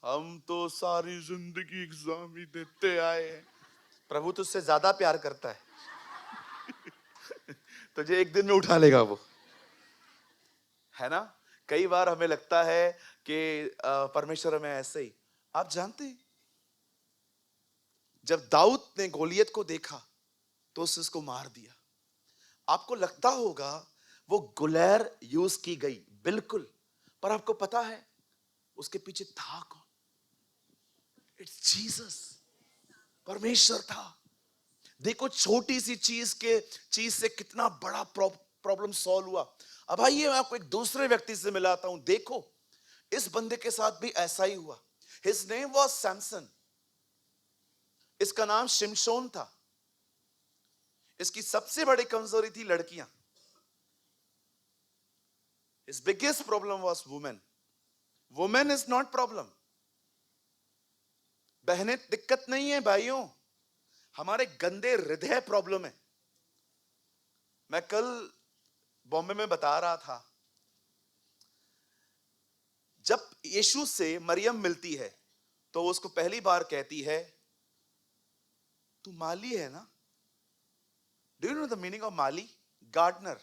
हम तो सारी जिंदगी एग्जाम ही देते आए हैं। प्रभु तुझसे ज्यादा प्यार करता है। तुझे एक दिन में उठा लेगा वो, है ना? कई बार हमें लगता है कि परमेश्वर हमें ऐसे ही। आप जानते हैं जब दाऊद ने गोलियत को देखा तो उसने उसको मार दिया। आपको लगता होगा वो गुलहर यूज की गई, बिल्कुल, पर आपको पता है उसके पीछे था कौन? It's Jesus. परमेश्वर था। देखो छोटी सी चीज से कितना बड़ा प्रॉब्लम सॉल्व हुआ। अब आइए मैं आपको एक दूसरे व्यक्ति से मिलाता हूं। देखो इस बंदे के साथ भी ऐसा ही हुआ। His name was Samson. इसका नाम शिमशोन था। इसकी सबसे बड़ी कमजोरी थी लड़कियां। His biggest problem was women. Women is not problem. बहनें दिक्कत नहीं है भाइयों, हमारे गंदे हृदय प्रॉब्लम है। मैं कल बॉम्बे में बता रहा था, जब यीशु से मरियम मिलती है तो उसको पहली बार कहती है तू माली है ना। Do you know the meaning of mali? Gardener.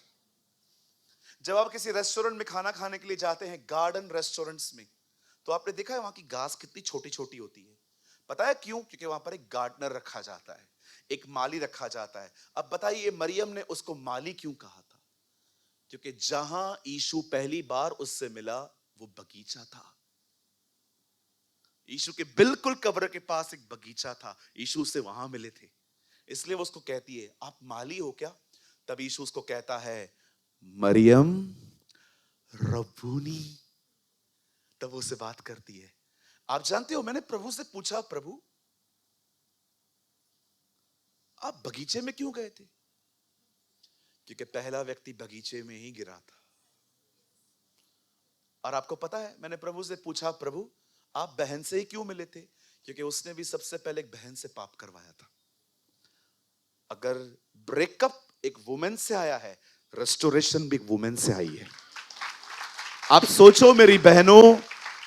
जब आप किसी रेस्टोरेंट में खाना खाने के लिए जाते हैं, गार्डन रेस्टोरेंट्स में, तो आपने देखा है वहां की घास कितनी छोटी छोटी होती है। पता है क्यों? क्योंकि वहां पर एक गार्डनर रखा जाता है, एक माली रखा जाता है। अब बताइए मरियम ने उसको माली क्यों कहा था? क्योंकि जहां यीशु पहली बार उससे मिला वो बगीचा था। यीशु के बिल्कुल कब्र के पास एक बगीचा था, यीशु उससे वहां मिले थे, इसलिए वो उसको कहती है आप माली हो क्या? तब यीशु उसको कहता है मरियम रब्बूनी। तब वो उससे बात करती है। आप जानते हो, मैंने प्रभु से पूछा, प्रभु आप बगीचे में क्यों गए थे? क्योंकि पहला व्यक्ति बगीचे में ही गिरा था। और आपको पता है, मैंने प्रभु से पूछा, प्रभु आप बहन से ही क्यों मिले थे? क्योंकि उसने भी सबसे पहले एक बहन से पाप करवाया था। अगर ब्रेकअप एक वुमेन से आया है, रेस्टोरेशन भी एक वुमेन से आई है। आप सोचो मेरी बहनों,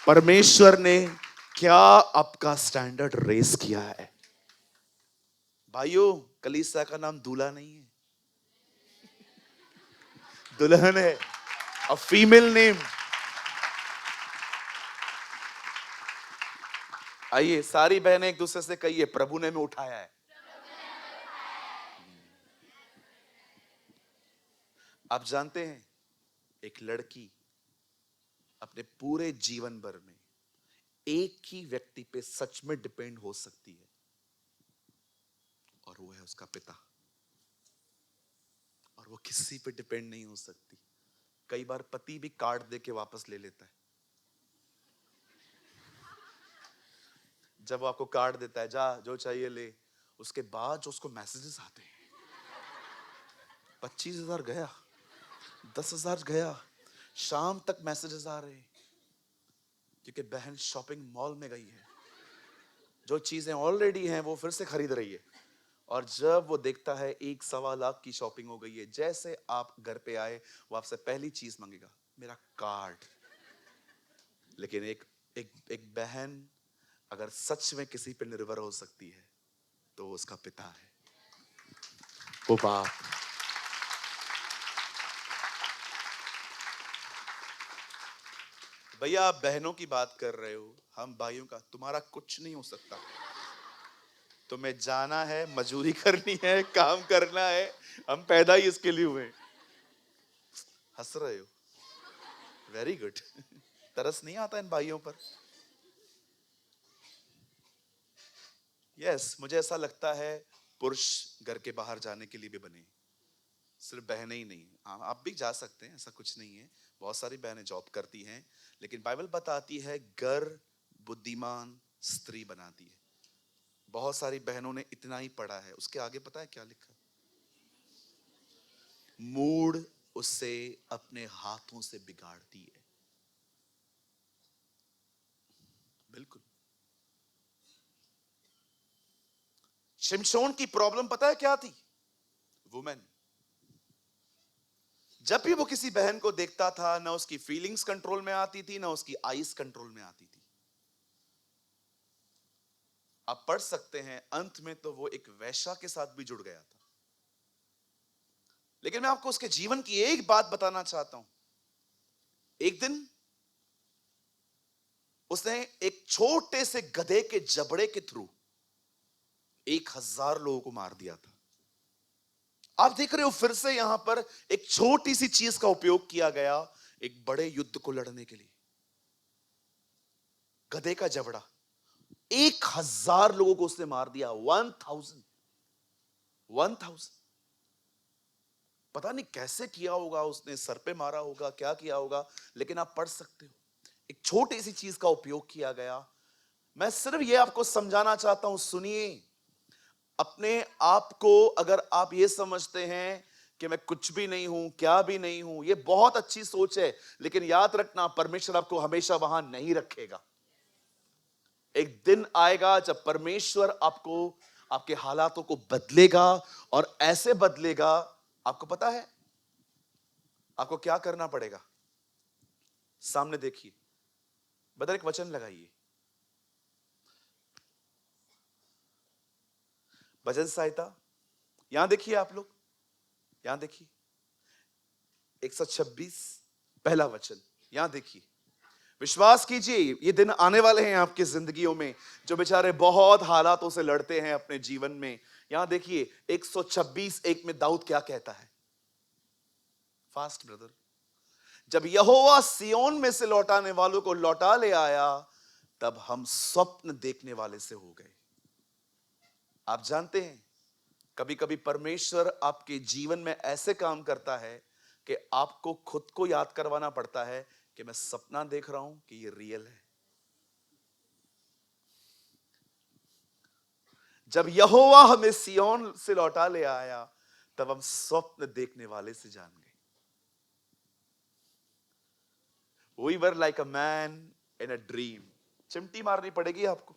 परमेश्वर ने क्या आपका स्टैंडर्ड रेस किया है। भाइयों, कलीसिया का नाम दूल्हा नहीं है, दुल्हन है। A female name. आइए सारी बहनें एक दूसरे से कहिए, प्रभु ने हमें उठाया है। आप जानते हैं, एक लड़की अपने पूरे जीवन भर में एक ही व्यक्ति पे सच में डिपेंड हो सकती है, और वो है उसका पिता। और वो किसी पे डिपेंड नहीं हो सकती। कई बार पति भी कार्ड दे के वापस ले लेता है। जब वो आपको कार्ड देता है, जा जो चाहिए ले, उसके बाद जो उसको मैसेजेस आते हैं, 25,000 गया, 10,000 गया, शाम तक मैसेजेस आ रहे हैं, क्योंकि बहन शॉपिंग मॉल में गई है, जो चीजें ऑलरेडी हैं वो फिर से खरीद रही है। और जब वो देखता है 1-1.25 लाख की शॉपिंग हो गई है, जैसे आप घर पे आए, वो आपसे पहली चीज मांगेगा, मेरा कार्ड। लेकिन एक बहन अगर सच में किसी पे निर्भर हो सकती है तो वो उसका पिता है, वो बाप। भैया आप बहनों की बात कर रहे हो, हम भाइयों का, तुम्हारा कुछ नहीं हो सकता। तुम्हें जाना है, मजदूरी करनी है, काम करना है, हम पैदा ही इसके लिए हुए। हंस रहे हो, वेरी गुड। तरस नहीं आता इन भाइयों पर? यस, मुझे ऐसा लगता है पुरुष घर के बाहर जाने के लिए भी बने, सिर्फ बहनें ही नहीं। आप भी जा सकते हैं, ऐसा कुछ नहीं है। बहुत सारी बहनें जॉब करती हैं, लेकिन बाइबल बताती है घर बुद्धिमान स्त्री बनाती है। बहुत सारी बहनों ने इतना ही पढ़ा है, उसके आगे पता है क्या लिखा? मूड उसे अपने हाथों से बिगाड़ती है। बिल्कुल। शिमशोन की प्रॉब्लम पता है क्या थी? वुमेन। जब भी वो किसी बहन को देखता था, ना उसकी फीलिंग्स कंट्रोल में आती थी, ना उसकी आईज कंट्रोल में आती थी। आप पढ़ सकते हैं, अंत में तो वो एक वैश्या के साथ भी जुड़ गया था। लेकिन मैं आपको उसके जीवन की एक बात बताना चाहता हूं। एक दिन उसने एक छोटे से गधे के जबड़े के थ्रू 1,000 लोगों को मार दिया था। आप देख रहे हो, फिर से यहां पर एक छोटी सी चीज का उपयोग किया गया एक बड़े युद्ध को लड़ने के लिए। गधे का जबड़ा, 1,000 लोगों को उसने मार दिया। 1,000। पता नहीं कैसे किया होगा उसने, सर पे मारा होगा, क्या किया होगा, लेकिन आप पढ़ सकते हो, एक छोटी सी चीज का उपयोग किया गया मैं सिर्फ ये आपको समझाना चाहता हूं, सुनिए। अपने आप को अगर आप ये समझते हैं कि मैं कुछ भी नहीं हूं, क्या भी नहीं हूं, ये बहुत अच्छी सोच है, लेकिन याद रखना परमेश्वर आपको हमेशा वहां नहीं रखेगा। एक दिन आएगा जब परमेश्वर आपको, आपके हालातों को बदलेगा, और ऐसे बदलेगा, आपको पता है आपको क्या करना पड़ेगा? सामने देखिए, बदल एक वचन लगाइए, भजन संहिता, यहां देखिए आप लोग, यहां देखिए 126 पहला वचन, यहां देखिए। विश्वास कीजिए ये दिन आने वाले हैं आपकी जिंदगियों में जो बेचारे बहुत हालातों से लड़ते हैं अपने जीवन में। यहां देखिए 126:1 में दाऊद क्या कहता है? Fast brother. जब यहोवा सियोन में से लौटाने वालों को लौटा ले आया, तब हम स्वप्न देखने वाले से हो गए। आप जानते हैं कभी कभी परमेश्वर आपके जीवन में ऐसे काम करता है कि आपको खुद को याद करवाना पड़ता है कि मैं सपना देख रहा हूं कि ये रियल है। जब यहोवा हमें सियोन से लौटा ले आया, तब हम स्वप्न देखने वाले से जान गए। We were like a man in a dream। चिमटी मारनी पड़ेगी आपको,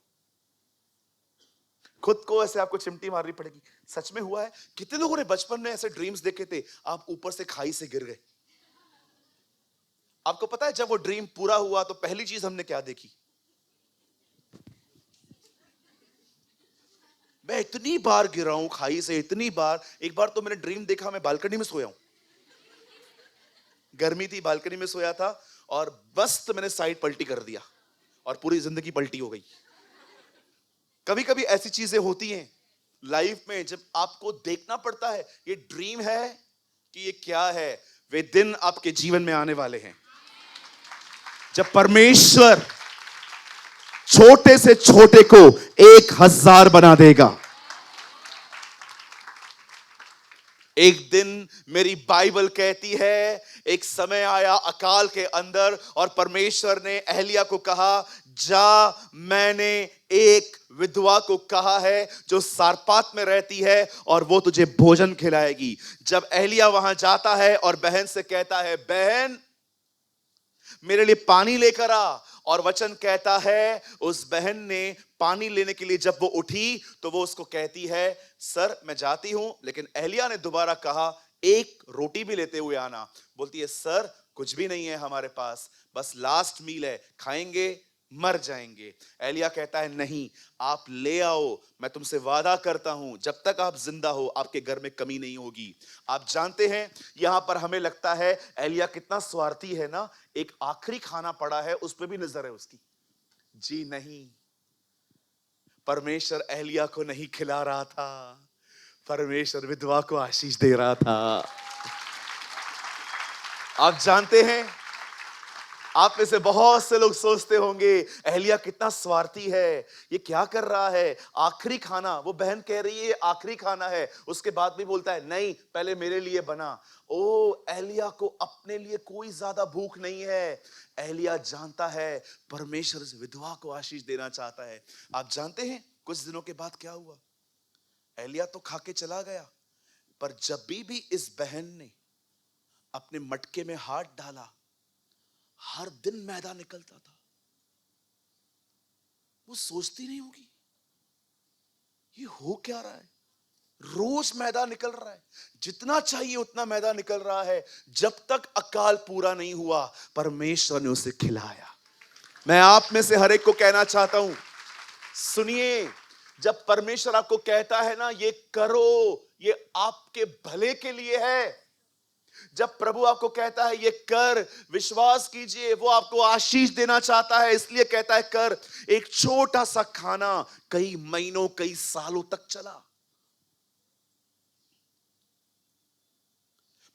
खुद को ऐसे आपको चिमटी मारनी पड़ेगी। सच में हुआ है। कितने लोगों ने बचपन में ऐसे ड्रीम्स देखे थे, आप ऊपर से खाई से गिर गए। आपको पता है जब वो ड्रीम पूरा हुआ तो पहली चीज हमने क्या देखी? मैं इतनी बार गिरा हूं खाई से, इतनी बार। एक बार तो मैंने ड्रीम देखा मैं बालकनी में सोया हूं, गर्मी थी, बालकनी में सोया था, और बस तो मैंने साइड पलटी कर दिया और पूरी जिंदगी पलटी हो गई। कभी कभी ऐसी चीजें होती हैं लाइफ में जब आपको देखना पड़ता है ये ड्रीम है कि ये क्या है। वे दिन आपके जीवन में आने वाले हैं जब परमेश्वर छोटे से छोटे को 1000 बना देगा। एक दिन मेरी बाइबल कहती है एक समय आया अकाल के अंदर और परमेश्वर ने एलिया को कहा, जा, मैंने एक विधवा को कहा है जो सारपात में रहती है और वो तुझे भोजन खिलाएगी। जब एलिया वहां जाता है और बहन से कहता है, बहन मेरे लिए पानी लेकर आ, और वचन कहता है उस बहन ने पानी लेने के लिए जब वो उठी तो वो उसको कहती है, सर मैं जाती हूं, लेकिन एलिया ने दोबारा कहा एक रोटी भी लेते हुए आना। बोलती है, सर कुछ भी नहीं है हमारे पास, बस लास्ट मील है, खाएंगे मर जाएंगे। एलिया कहता है, नहीं आप ले आओ, मैं तुमसे वादा करता हूं जब तक आप जिंदा हो आपके घर में कमी नहीं होगी। आप जानते हैं यहां पर हमें लगता है एलिया कितना स्वार्थी है ना, एक आखिरी खाना पड़ा है उस पर भी नजर है उसकी। जी नहीं, परमेश्वर एलिया को नहीं खिला रहा था, परमेश्वर विधवा को आशीष दे रहा था। आप जानते हैं आप में से बहुत से लोग सोचते होंगे एलिया कितना स्वार्थी है, ये क्या कर रहा है, आखिरी खाना। वो बहन कह रही है आखिरी खाना है, उसके बाद भी बोलता है नहीं पहले मेरे लिए बना। ओ, एलिया को अपने लिए कोई ज्यादा भूख नहीं है। एलिया जानता है परमेश्वर इस विधवा को आशीष देना चाहता है। आप जानते हैं कुछ दिनों के बाद क्या हुआ? एलिया तो खा के चला गया, पर जब भी इस बहन ने अपने मटके में हाथ डाला, हर दिन मैदा निकलता था। वो सोचती नहीं होगी ये हो क्या रहा है, रोज मैदा निकल रहा है, जितना चाहिए उतना मैदा निकल रहा है। जब तक अकाल पूरा नहीं हुआ परमेश्वर ने उसे खिलाया। मैं आप में से हर एक को कहना चाहता हूं, सुनिए, जब परमेश्वर आपको कहता है ना ये करो, ये आपके भले के लिए है। जब प्रभु आपको कहता है ये कर, विश्वास कीजिए वो आपको आशीष देना चाहता है, इसलिए कहता है कर। एक छोटा सा खाना कई महीनों कई सालों तक चला।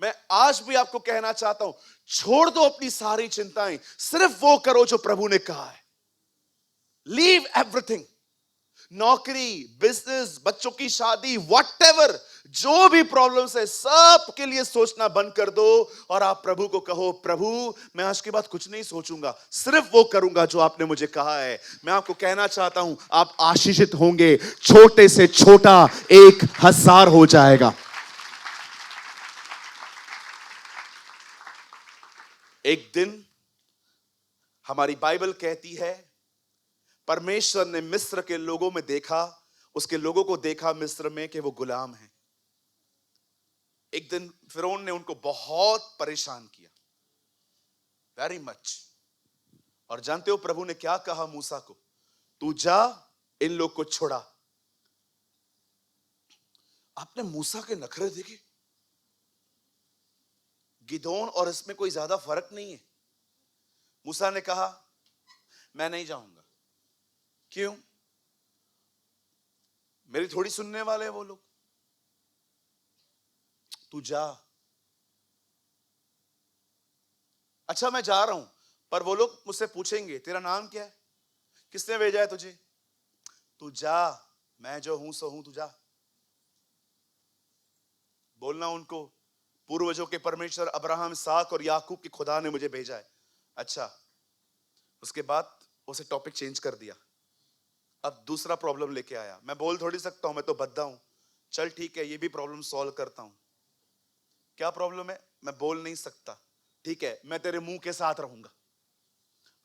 मैं आज भी आपको कहना चाहता हूं, छोड़ दो अपनी सारी चिंताएं, सिर्फ वो करो जो प्रभु ने कहा है। Leave everything. नौकरी, बिजनेस, बच्चों की शादी, व्हाटएवर, जो भी प्रॉब्लम्स है सब के लिए सोचना बंद कर दो और आप प्रभु को कहो, प्रभु मैं आज के बाद कुछ नहीं सोचूंगा, सिर्फ वो करूंगा जो आपने मुझे कहा है। मैं आपको कहना चाहता हूं, आप आशीषित होंगे, छोटे से छोटा 1000 हो जाएगा। एक दिन हमारी बाइबल कहती है परमेश्वर ने मिस्र के लोगों में देखा, उसके लोगों को देखा मिस्र में कि वो गुलाम हैं। एक दिन फिरौन ने उनको बहुत परेशान किया, वेरी मच। और जानते हो प्रभु ने क्या कहा मूसा को? तू जा, इन लोग को छोड़ा। आपने मूसा के नखरे देखे? गिदोन और इसमें कोई ज्यादा फर्क नहीं है। मूसा ने कहा मैं नहीं जाऊंगा। क्यों? मेरी थोड़ी सुनने वाले हैं वो लोग। तू जा। अच्छा मैं जा रहा हूं, पर वो लोग मुझसे पूछेंगे तेरा नाम क्या है, किसने भेजा है तुझे? तू जा, मैं जो हूं सो हूं, तू जा। बोलना उनको, पूर्वजों के परमेश्वर अब्राहम, इसहाक और याकूब के खुदा ने मुझे भेजा है। अच्छा, उसके बाद उसे टॉपिक चेंज कर दिया। अब दूसरा प्रॉब्लम लेके आया। मैं बोल थोड़ी सकता हूं, मैं तो बद्दा हूं। चल ठीक है, ये भी प्रॉब्लम सॉल्व करता हूं। क्या प्रॉब्लम है? मैं बोल नहीं सकता। ठीक है, मैं तेरे मुंह के साथ रहूंगा।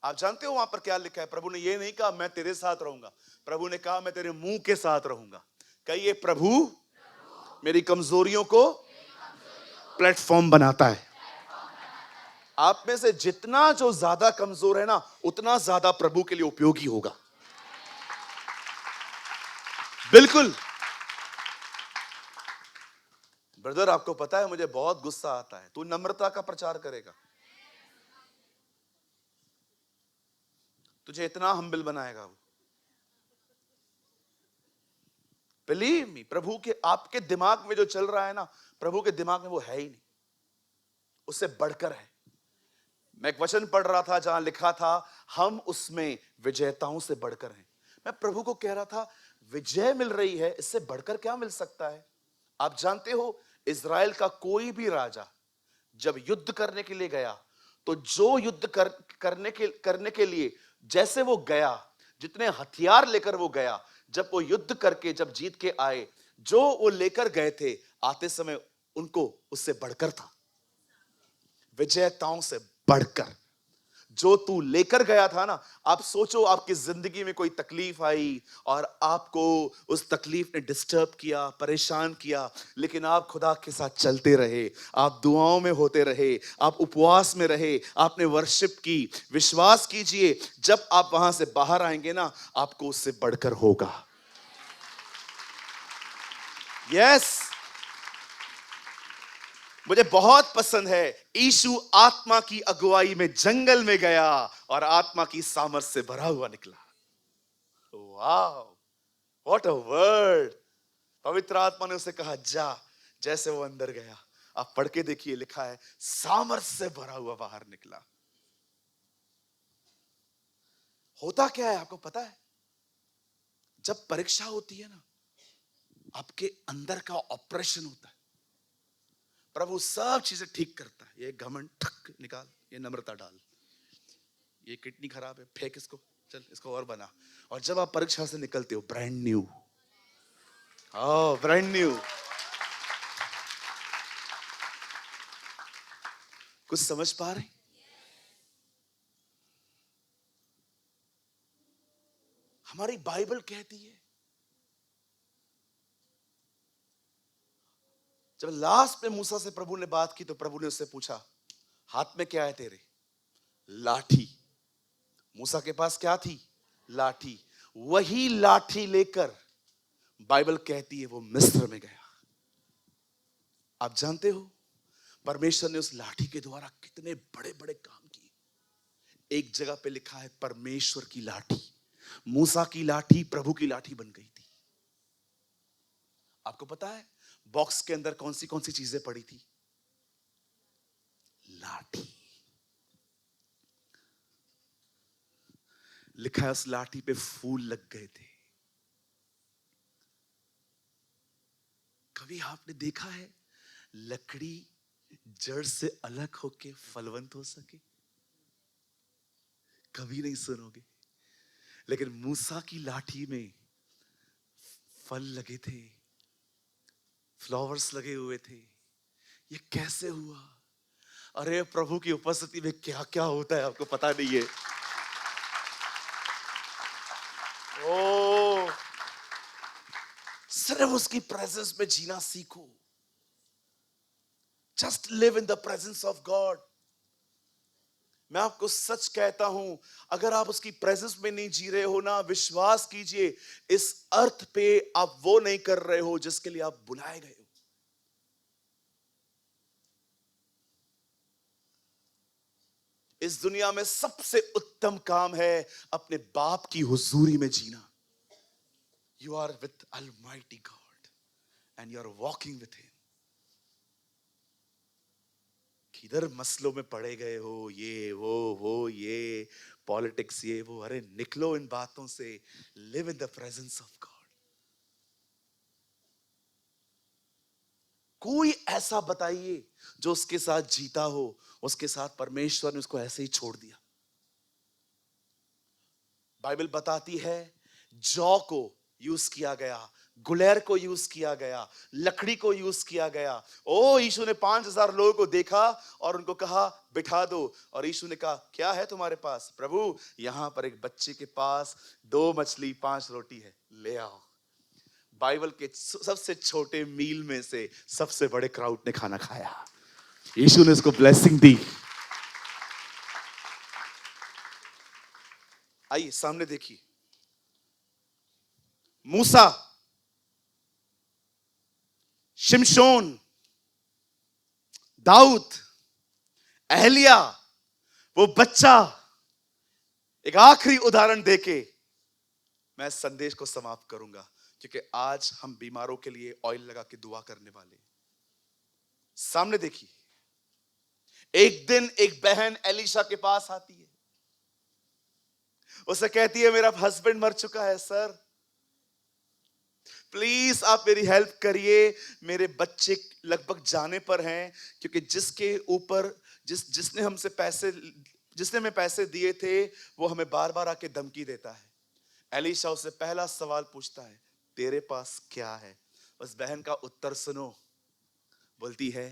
आप जानते हो वहां पर क्या लिखा है? प्रभु ने ये नहीं कहा मैं तेरे साथ रहूंगा, प्रभु ने कहा मैं तेरे मुंह के साथ रहूंगा। कहिए, प्रभु मेरी कमजोरियों को प्लेटफॉर्म बनाता है। आप में से जितना जो ज्यादा कमजोर है ना, उतना ज्यादा प्रभु के लिए उपयोगी होगा। बिल्कुल। ब्रदर आपको पता है मुझे बहुत गुस्सा आता है, तू नम्रता का प्रचार करेगा, तुझे इतना हम्बल बनाएगा वो। बिलीव मी, प्रभु के आपके दिमाग में जो चल रहा है ना, प्रभु के दिमाग में वो है ही नहीं, उससे बढ़कर है। मैं एक वचन पढ़ रहा था जहां लिखा था हम उसमें विजेताओं से बढ़कर हैं। मैं प्रभु को कह रहा था विजय मिल रही है, इससे बढ़कर क्या मिल सकता है? आप जानते हो इज़राइल का कोई भी राजा जब युद्ध करने के लिए गया, तो जो युद्ध करने के लिए जैसे वो गया, जितने हथियार लेकर वो गया, जब वो युद्ध करके जब जीत के आए, जो वो लेकर गए थे, आते समय उनको उससे बढ़कर था, विजेताओं से बढ़कर। जो तू लेकर गया था ना, आप सोचो आपकी जिंदगी में कोई तकलीफ आई और आपको उस तकलीफ ने डिस्टर्ब किया, परेशान किया, लेकिन आप खुदा के साथ चलते रहे, आप दुआओं में होते रहे, आप उपवास में रहे, आपने वर्शिप की। विश्वास कीजिए, जब आप वहां से बाहर आएंगे ना, आपको उससे बढ़कर होगा। यस, मुझे बहुत पसंद है, यीशु आत्मा की अगुवाई में जंगल में गया और आत्मा की सामर्थ से भरा हुआ निकला। वाह, व्हाट अ वर्ड। पवित्र आत्मा ने उसे कहा जा। जैसे वो अंदर गया, आप पढ़ के देखिए, लिखा है सामर्थ से भरा हुआ बाहर निकला। होता क्या है आपको पता है? जब परीक्षा होती है ना, आपके अंदर का ऑपरेशन होता है, प्रभु सब चीजें ठीक करता है। ये घमंड ठक निकाल, ये नम्रता डाल, ये किडनी खराब है फेंक इसको, चल इसको और बना। और जब आप परीक्षा से निकलते हो, ब्रांड न्यू, ब्रांड न्यू। कुछ समझ पा रहे? हमारी बाइबल कहती है, जब लास्ट में मूसा से प्रभु ने बात की, तो प्रभु ने उससे पूछा हाथ में क्या है तेरे? लाठी। मूसा के पास क्या थी? लाठी। वही लाठी लेकर बाइबल कहती है वो मिस्र में गया। आप जानते हो परमेश्वर ने उस लाठी के द्वारा कितने बड़े बड़े काम किए। एक जगह पे लिखा है परमेश्वर की लाठी, मूसा की लाठी प्रभु की लाठी बन गई थी। आपको पता है बॉक्स के अंदर कौन सी चीजें पड़ी थी? लाठी। लिखा है उस लाठी पे फूल लग गए थे। कभी आपने देखा है लकड़ी जड़ से अलग होके फलवंत हो सके? कभी नहीं सुनोगे। लेकिन मूसा की लाठी में फल लगे थे, फ्लावर्स लगे हुए थे। ये कैसे हुआ? अरे प्रभु की उपस्थिति में क्या क्या होता है आपको पता नहीं है। ओ, सिर्फ उसकी प्रेजेंस में जीना सीखो। Just live in the presence of God. मैं आपको सच कहता हूं, अगर आप उसकी प्रेजेंस में नहीं जी रहे हो ना, विश्वास कीजिए इस अर्थ पे आप वो नहीं कर रहे हो जिसके लिए आप बुलाए गए हो। इस दुनिया में सबसे उत्तम काम है अपने बाप की हुजूरी में जीना। You are with almighty God and you are walking with him. किधर मसलों में पड़े गए हो, ये वो ये पॉलिटिक्स ये वो, अरे निकलो इन बातों से। Live in the presence of God. कोई ऐसा बताइए जो उसके साथ जीता हो, उसके साथ परमेश्वर ने उसको ऐसे ही छोड़ दिया। बाइबल बताती है जौ को यूज किया गया, गुलेर को यूज किया गया, लकड़ी को यूज किया गया। ओ यीशु ने 5000 लोगों को देखा और उनको कहा बिठा दो, और यीशु ने कहा क्या है तुम्हारे पास? प्रभु यहां पर एक बच्चे के पास 2 मछली 5 रोटी है, ले आओ। बाइबल के सबसे छोटे मील में से सबसे बड़े क्राउड ने खाना खाया। यीशु ने उसको ब्लेसिंग दी। आइए सामने देखिए, मूसा, शिमशोन, दाऊद, एहलिया, वो बच्चा। एक आखिरी उदाहरण देके मैं संदेश को समाप्त करूंगा, क्योंकि आज हम बीमारों के लिए ऑयल लगा के दुआ करने वाले। सामने देखिए, एक दिन एक बहन एलिशा के पास आती है। उसे कहती है मेरा हस्बैंड मर चुका है सर, प्लीज आप मेरी हेल्प करिए, मेरे बच्चे लगभग जाने पर हैं, क्योंकि जिसके ऊपर जिसने हमसे जिसने हमें पैसे दिए थे वो हमें बार बार आके धमकी देता है। एलिशा उससे पहला सवाल पूछता है तेरे पास क्या है? उस बहन का उत्तर सुनो, बोलती है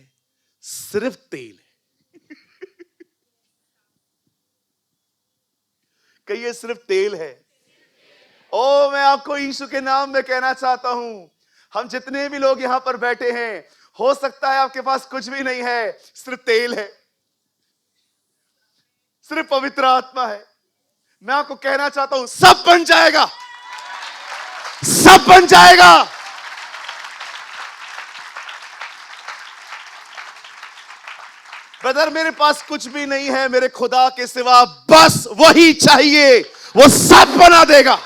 सिर्फ तेल है। कहिए सिर्फ तेल है। ओ मैं आपको यीशु के नाम में कहना चाहता हूं, हम जितने भी लोग यहां पर बैठे हैं, हो सकता है आपके पास कुछ भी नहीं है, सिर्फ तेल है, सिर्फ पवित्र आत्मा है। मैं आपको कहना चाहता हूं सब बन जाएगा, सब बन जाएगा। ब्रदर मेरे पास कुछ भी नहीं है मेरे खुदा के सिवा, बस वही चाहिए, वो सब बना देगा।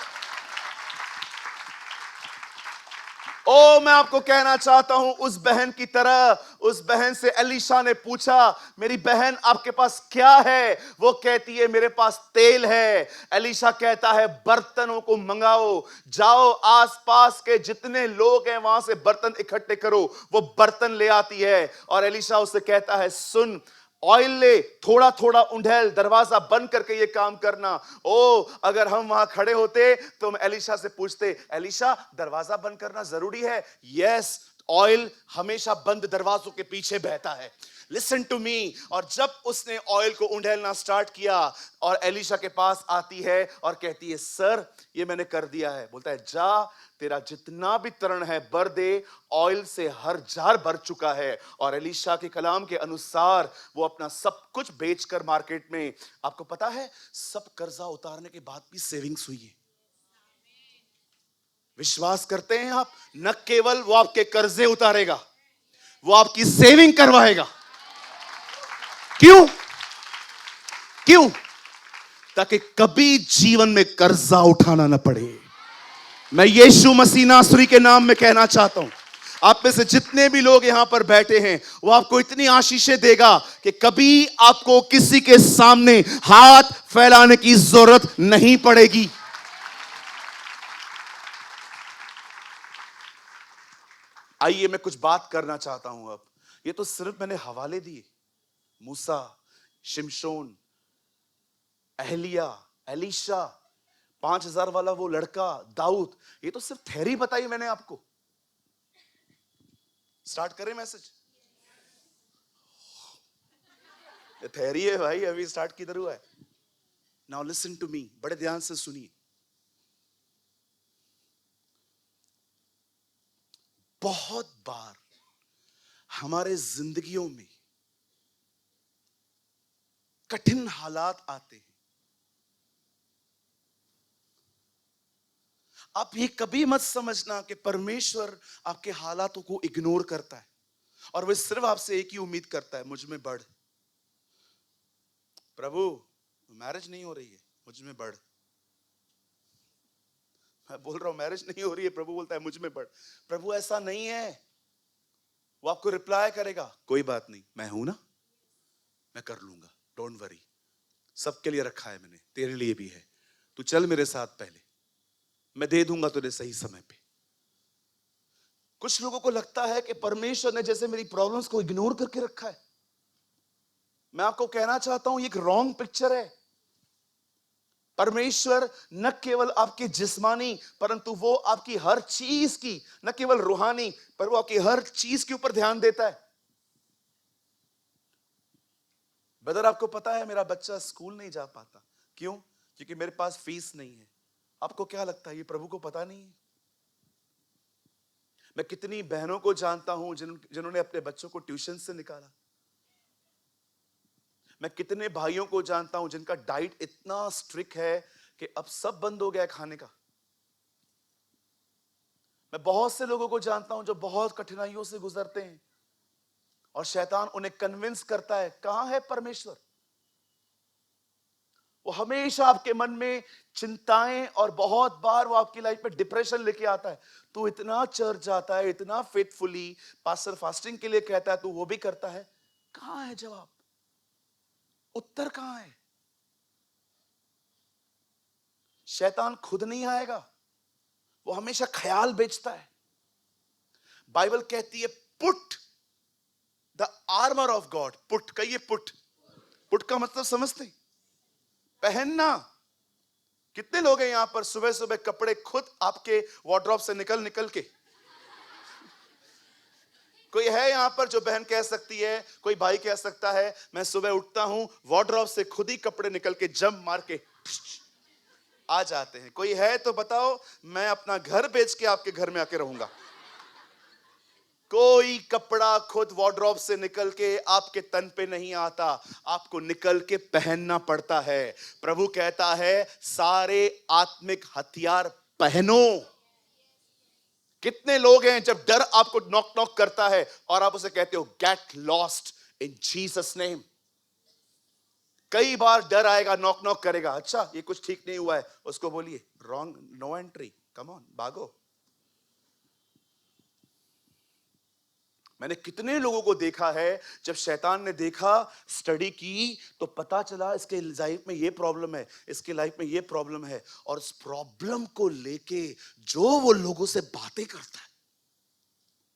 ओ मैं आपको कहना चाहता हूं उस बहन की तरह, उस बहन से एलिशा ने पूछा मेरी बहन आपके पास क्या है? वो कहती है मेरे पास तेल है। एलिशा कहता है बर्तनों को मंगाओ, जाओ आसपास के जितने लोग हैं वहां से बर्तन इकट्ठे करो। वो बर्तन ले आती है और एलिशा उसे कहता है सुन, ऑयल ले, थोड़ा थोड़ा उंडेल, दरवाजा बंद करके ये काम करना। ओ अगर हम वहां खड़े होते तो हम एलिशा से पूछते एलिशा दरवाजा बंद करना जरूरी है? यस, ऑयल हमेशा बंद दरवाजों के पीछे बहता है। Listen to me. और जब उसने ऑयल को उंडेलना स्टार्ट किया और एलिशा के पास आती है और कहती है सर ये मैंने कर दिया है, बोलता है जा तेरा जितना भी तरण है भर दे, ऑयल से हर जार भर चुका है। और एलिशा के कलाम के अनुसार वो अपना सब कुछ बेचकर मार्केट में, आपको पता है सब कर्जा उतारने के बाद भी सेविंग्स हुई है। विश्वास करते हैं आप? न केवल वो आपके कर्जे उतारेगा, वो आपकी सेविंग करवाएगा। क्यों? क्यों? ताकि कभी जीवन में कर्जा उठाना ना पड़े। मैं यीशु मसीह नासरी के नाम में कहना चाहता हूं, आप में से जितने भी लोग यहां पर बैठे हैं वो आपको इतनी आशीषें देगा कि कभी आपको किसी के सामने हाथ फैलाने की जरूरत नहीं पड़ेगी। आइए मैं कुछ बात करना चाहता हूं अब। ये तो सिर्फ मैंने हवाले दिए, मूसा, शिमशोन, एहलिया, एलीशा, 5,000 वाला वो लड़का दाऊद, ये तो सिर्फ थ्योरी बताई मैंने आपको। स्टार्ट करें मैसेज? ये थ्योरी है भाई, अभी स्टार्ट किधर हुआ है? नाउ लिसन टू मी, बड़े ध्यान से सुनिए। बहुत बार हमारे जिंदगियों में कठिन हालात आते हैं। आप ये कभी मत समझना कि परमेश्वर आपके हालातों को इग्नोर करता है और वह सिर्फ आपसे एक ही उम्मीद करता है, मुझ में बढ़। प्रभु मैरिज नहीं हो रही है, मुझ में बढ़। मैं बोल रहा हूं मैरिज नहीं हो रही है, प्रभु बोलता है मुझ में बढ़। प्रभु ऐसा नहीं है, वो आपको रिप्लाई करेगा, कोई बात नहीं, मैं हूं ना, मैं कर लूंगा, डोंट वरी, सबके लिए रखा है मैंने, तेरे लिए भी है, तू चल मेरे साथ, पहले मैं दे दूंगा तुझे सही समय पे। कुछ लोगों को लगता है कि परमेश्वर ने जैसे मेरी प्रॉब्लम्स को इग्नोर करके रखा है। मैं आपको कहना चाहता हूं ये एक रॉन्ग पिक्चर है। परमेश्वर न केवल आपकी जिस्मानी परंतु वो आपकी हर चीज की, न केवल रूहानी पर वो आपकी हर चीज के ऊपर ध्यान देता है। ब्रदर आपको पता है मेरा बच्चा स्कूल नहीं जा पाता, क्यों? क्योंकि मेरे पास फीस नहीं है। आपको क्या लगता है ये प्रभु को पता नहीं है? मैं कितनी बहनों को जानता हूं जिन्होंने अपने बच्चों को ट्यूशन से निकाला। मैं कितने भाइयों को जानता हूं जिनका डाइट इतना स्ट्रिक्ट है कि अब सब बंद हो गया है खाने का। मैं बहुत से लोगों को जानता हूं जो बहुत कठिनाइयों से गुजरते हैं और शैतान उन्हें कन्विंस करता है। कहां है परमेश्वर? वो हमेशा आपके मन में चिंताएं और बहुत बार वो आपकी लाइफ में डिप्रेशन लेके आता है। तू इतना चर्च जाता है, इतना फेथफुली पास्टर फास्टिंग के लिए कहता है, तू वो भी करता है, कहां है जवाब? उत्तर कहां है? शैतान खुद नहीं आएगा, वो हमेशा ख्याल बेचता है। बाइबल कहती है put the armour of God. Put कहिए, पुट। पुट का मतलब समझते? पहनना। कितने लोग हैं यहां पर सुबह सुबह कपड़े खुद आपके वार्डरोब से निकल निकल के? कोई है यहां पर जो बहन कह सकती है, कोई भाई कह सकता है, मैं सुबह उठता हूं वार्डरोब से खुद ही कपड़े निकल के जंप मार के आ जाते हैं? कोई है तो बताओ, मैं अपना घर बेच के आपके घर में आके रहूंगा। कोई कपड़ा खुद वार्डरोब से निकल के आपके तन पे नहीं आता, आपको निकल के पहनना पड़ता है। प्रभु कहता है सारे आत्मिक हथियार पहनो। कितने लोग हैं जब डर आपको नॉक नॉक करता है और आप उसे कहते हो get lost in Jesus name. कई बार डर आएगा, नॉक नॉक करेगा, अच्छा ये कुछ ठीक नहीं हुआ है, उसको बोलिए wrong, no entry, come on, भागो। मैंने कितने लोगों को देखा है जब शैतान ने देखा, स्टडी की, तो पता चला इसके लाइफ में ये प्रॉब्लम है, इसके लाइफ में ये प्रॉब्लम है, और उस प्रॉब्लम को लेके जो वो लोगों से बातें करता है,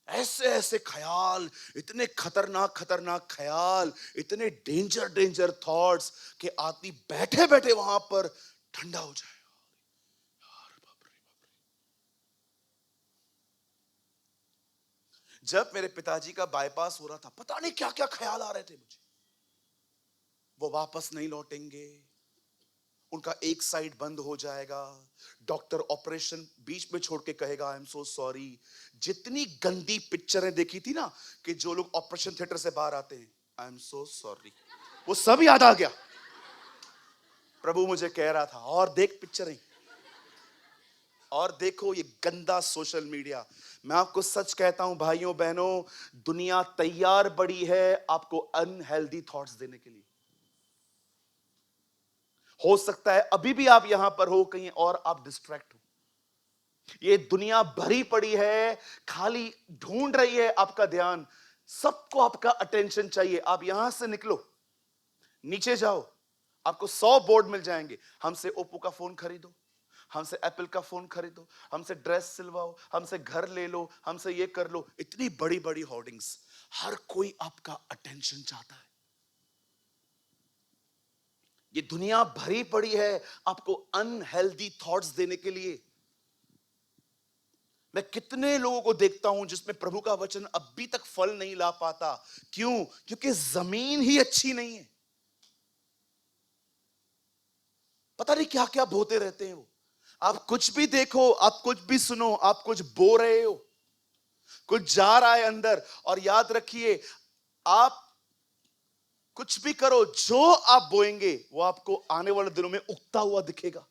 ऐसे ऐसे ख्याल, इतने खतरनाक खतरनाक ख्याल, इतने डेंजर डेंजर थॉट्स कि आदमी बैठे बैठे वहां पर ठंडा हो जाए। जब मेरे पिताजी का बाईपास हो रहा था, पता नहीं क्या क्या ख्याल आ रहे थे मुझे। वो वापस नहीं लौटेंगे, उनका एक साइड बंद हो जाएगा, डॉक्टर ऑपरेशन बीच में छोड़ के कहेगा आई एम सो सॉरी। जितनी गंदी पिक्चरें देखी थी ना कि जो लोग ऑपरेशन थिएटर से बाहर आते हैं, आई एम सो सॉरी, वो सब याद आ गया। प्रभु मुझे कह रहा था और देख पिक्चरें, और देखो ये गंदा सोशल मीडिया। मैं आपको सच कहता हूं भाइयों बहनों, दुनिया तैयार बड़ी है आपको अनहेल्दी थॉट्स देने के लिए। हो सकता है अभी भी आप यहां पर हो, कहीं और आप डिस्ट्रैक्ट हो। ये दुनिया भरी पड़ी है, खाली ढूंढ रही है आपका ध्यान, सबको आपका अटेंशन चाहिए। आप यहां से निकलो, नीचे जाओ, आपको 100 बोर्ड मिल जाएंगे। हमसे ओप्पो का फोन खरीदो, हमसे एप्पल का फोन खरीदो, हमसे ड्रेस सिलवाओ, हमसे घर ले लो, हमसे ये कर लो। इतनी बड़ी बड़ी होर्डिंग्स, हर कोई आपका अटेंशन चाहता है। ये दुनिया भरी पड़ी है आपको अनहेल्दी थॉट्स देने के लिए। मैं कितने लोगों को देखता हूं जिसमें प्रभु का वचन अभी तक फल नहीं ला पाता। क्यों? क्योंकि जमीन ही अच्छी नहीं है। पता नहीं क्या क्या बोते रहते हैं वो। आप कुछ भी देखो, आप कुछ भी सुनो, आप कुछ बो रहे हो, कुछ जा रहा है अंदर। और याद रखिए, आप कुछ भी करो, जो आप बोएंगे वो आपको आने वाले दिनों में उगता हुआ दिखेगा।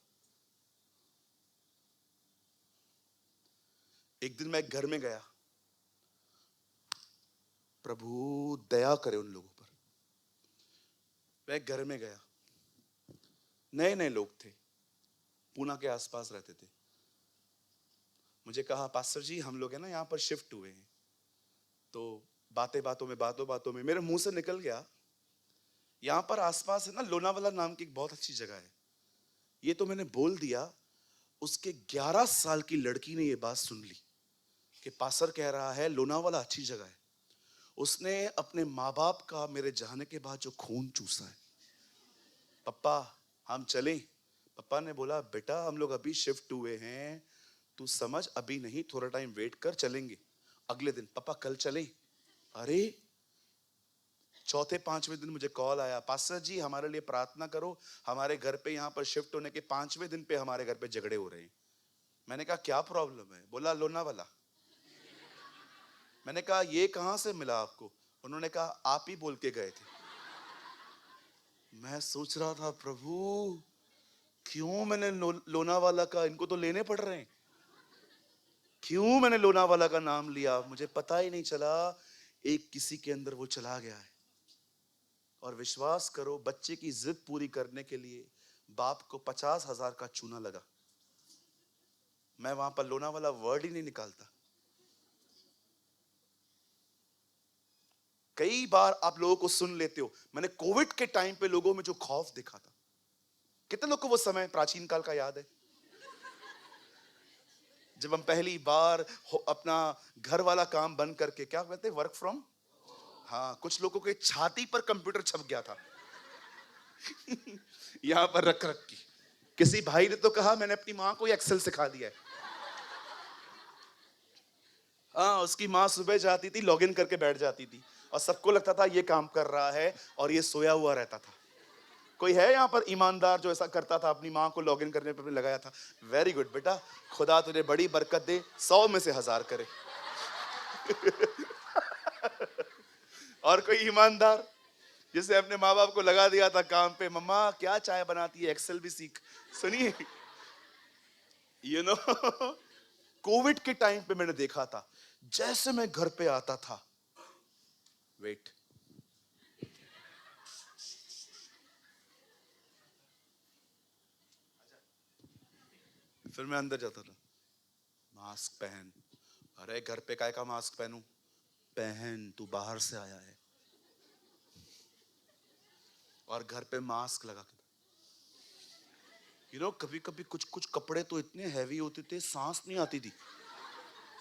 एक दिन मैं घर में गया, प्रभु दया करे उन लोगों पर। मैं घर में गया, नए नए लोग थे, पूना के आसपास रहते थे। मुझे कहा, पास्टर जी हम लोग है ना यहाँ पर शिफ्ट हुए हैं। तो बातों बातों में मेरे मुंह से निकल गया, यहाँ पर आसपास है ना लोनावाला नाम की एक बहुत अच्छी जगह है। ये तो मैंने बोल दिया। उसके 11 साल की लड़की ने ये बात सुन ली कि पास्टर कह रहा है लोनावाला अच्छी जगह है। उसने अपने माँ बाप का मेरे जाने के बाद जो खून चूसा है, पप्पा हम चलें। पप्पा ने बोला, बेटा हम लोग अभी शिफ्ट हुए हैं, तू समझ, अभी नहीं, थोड़ा टाइम वेट कर, चलेंगे। अगले दिन, पापा कल चलें। अरे चौथे पांचवें दिन मुझे कॉल आया, पास्टर जी हमारे लिए प्रार्थना करो, हमारे घर पे यहाँ पर शिफ्ट होने के 5वें दिन पे हमारे घर पे झगड़े हो रहे हैं। मैंने कहा क्या प्रॉब्लम है? बोला लोनावाला। मैंने कहा ये कहां से मिला आपको? उन्होंने कहा आप ही बोल के गए थे। मैं सोच रहा था, प्रभु क्यों मैंने लोनावाला का, इनको तो लेने पड़ रहे हैं, क्यों मैंने लोनावाला का नाम लिया? मुझे पता ही नहीं चला एक किसी के अंदर वो चला गया है। और विश्वास करो, बच्चे की जिद पूरी करने के लिए बाप को 50,000 का चूना लगा। मैं वहां पर लोनावाला वर्ड ही नहीं निकालता। कई बार आप लोगों को सुन लेते हो। मैंने कोविड के टाइम पे लोगों में जो खौफ देखा था, कितने लोग को वो समय प्राचीन काल का याद है, जब हम पहली बार अपना घर वाला काम बंद करके, क्या कहते हैं, वर्क फ्रॉम, हाँ, कुछ लोगों के छाती पर कंप्यूटर छप गया था यहां पर रख रख के। किसी भाई ने तो कहा मैंने अपनी मां को एक्सेल सिखा दिया है। हाँ, उसकी मां सुबह जाती थी, लॉगिन करके बैठ जाती थी और सबको लगता था ये काम कर रहा है और ये सोया हुआ रहता था। कोई है यहाँ पर ईमानदार जो ऐसा करता था, अपनी मां को लॉगिन करने पर लगाया था? वेरी गुड बेटा, खुदा तुझे बड़ी बरकत दे, 100 में से 1000 करे और कोई ईमानदार जिसे अपने माँ बाप को लगा दिया था काम पे, मम्मा क्या चाय बनाती है, एक्सेल भी सीख। सुनिए, यू नो कोविड के टाइम पे मैंने देखा था, जैसे मैं घर पे आता था, वेट, फिर मैं अंदर जाता था, मास्क पहन। अरे घर पे काय का मास्क पहनूं? पहन, तू बाहर से आया है। और घर पे मास्क लगा के, कभी कभी कुछ कुछ कपड़े तो इतने हैवी होते थे, सांस नहीं आती थी।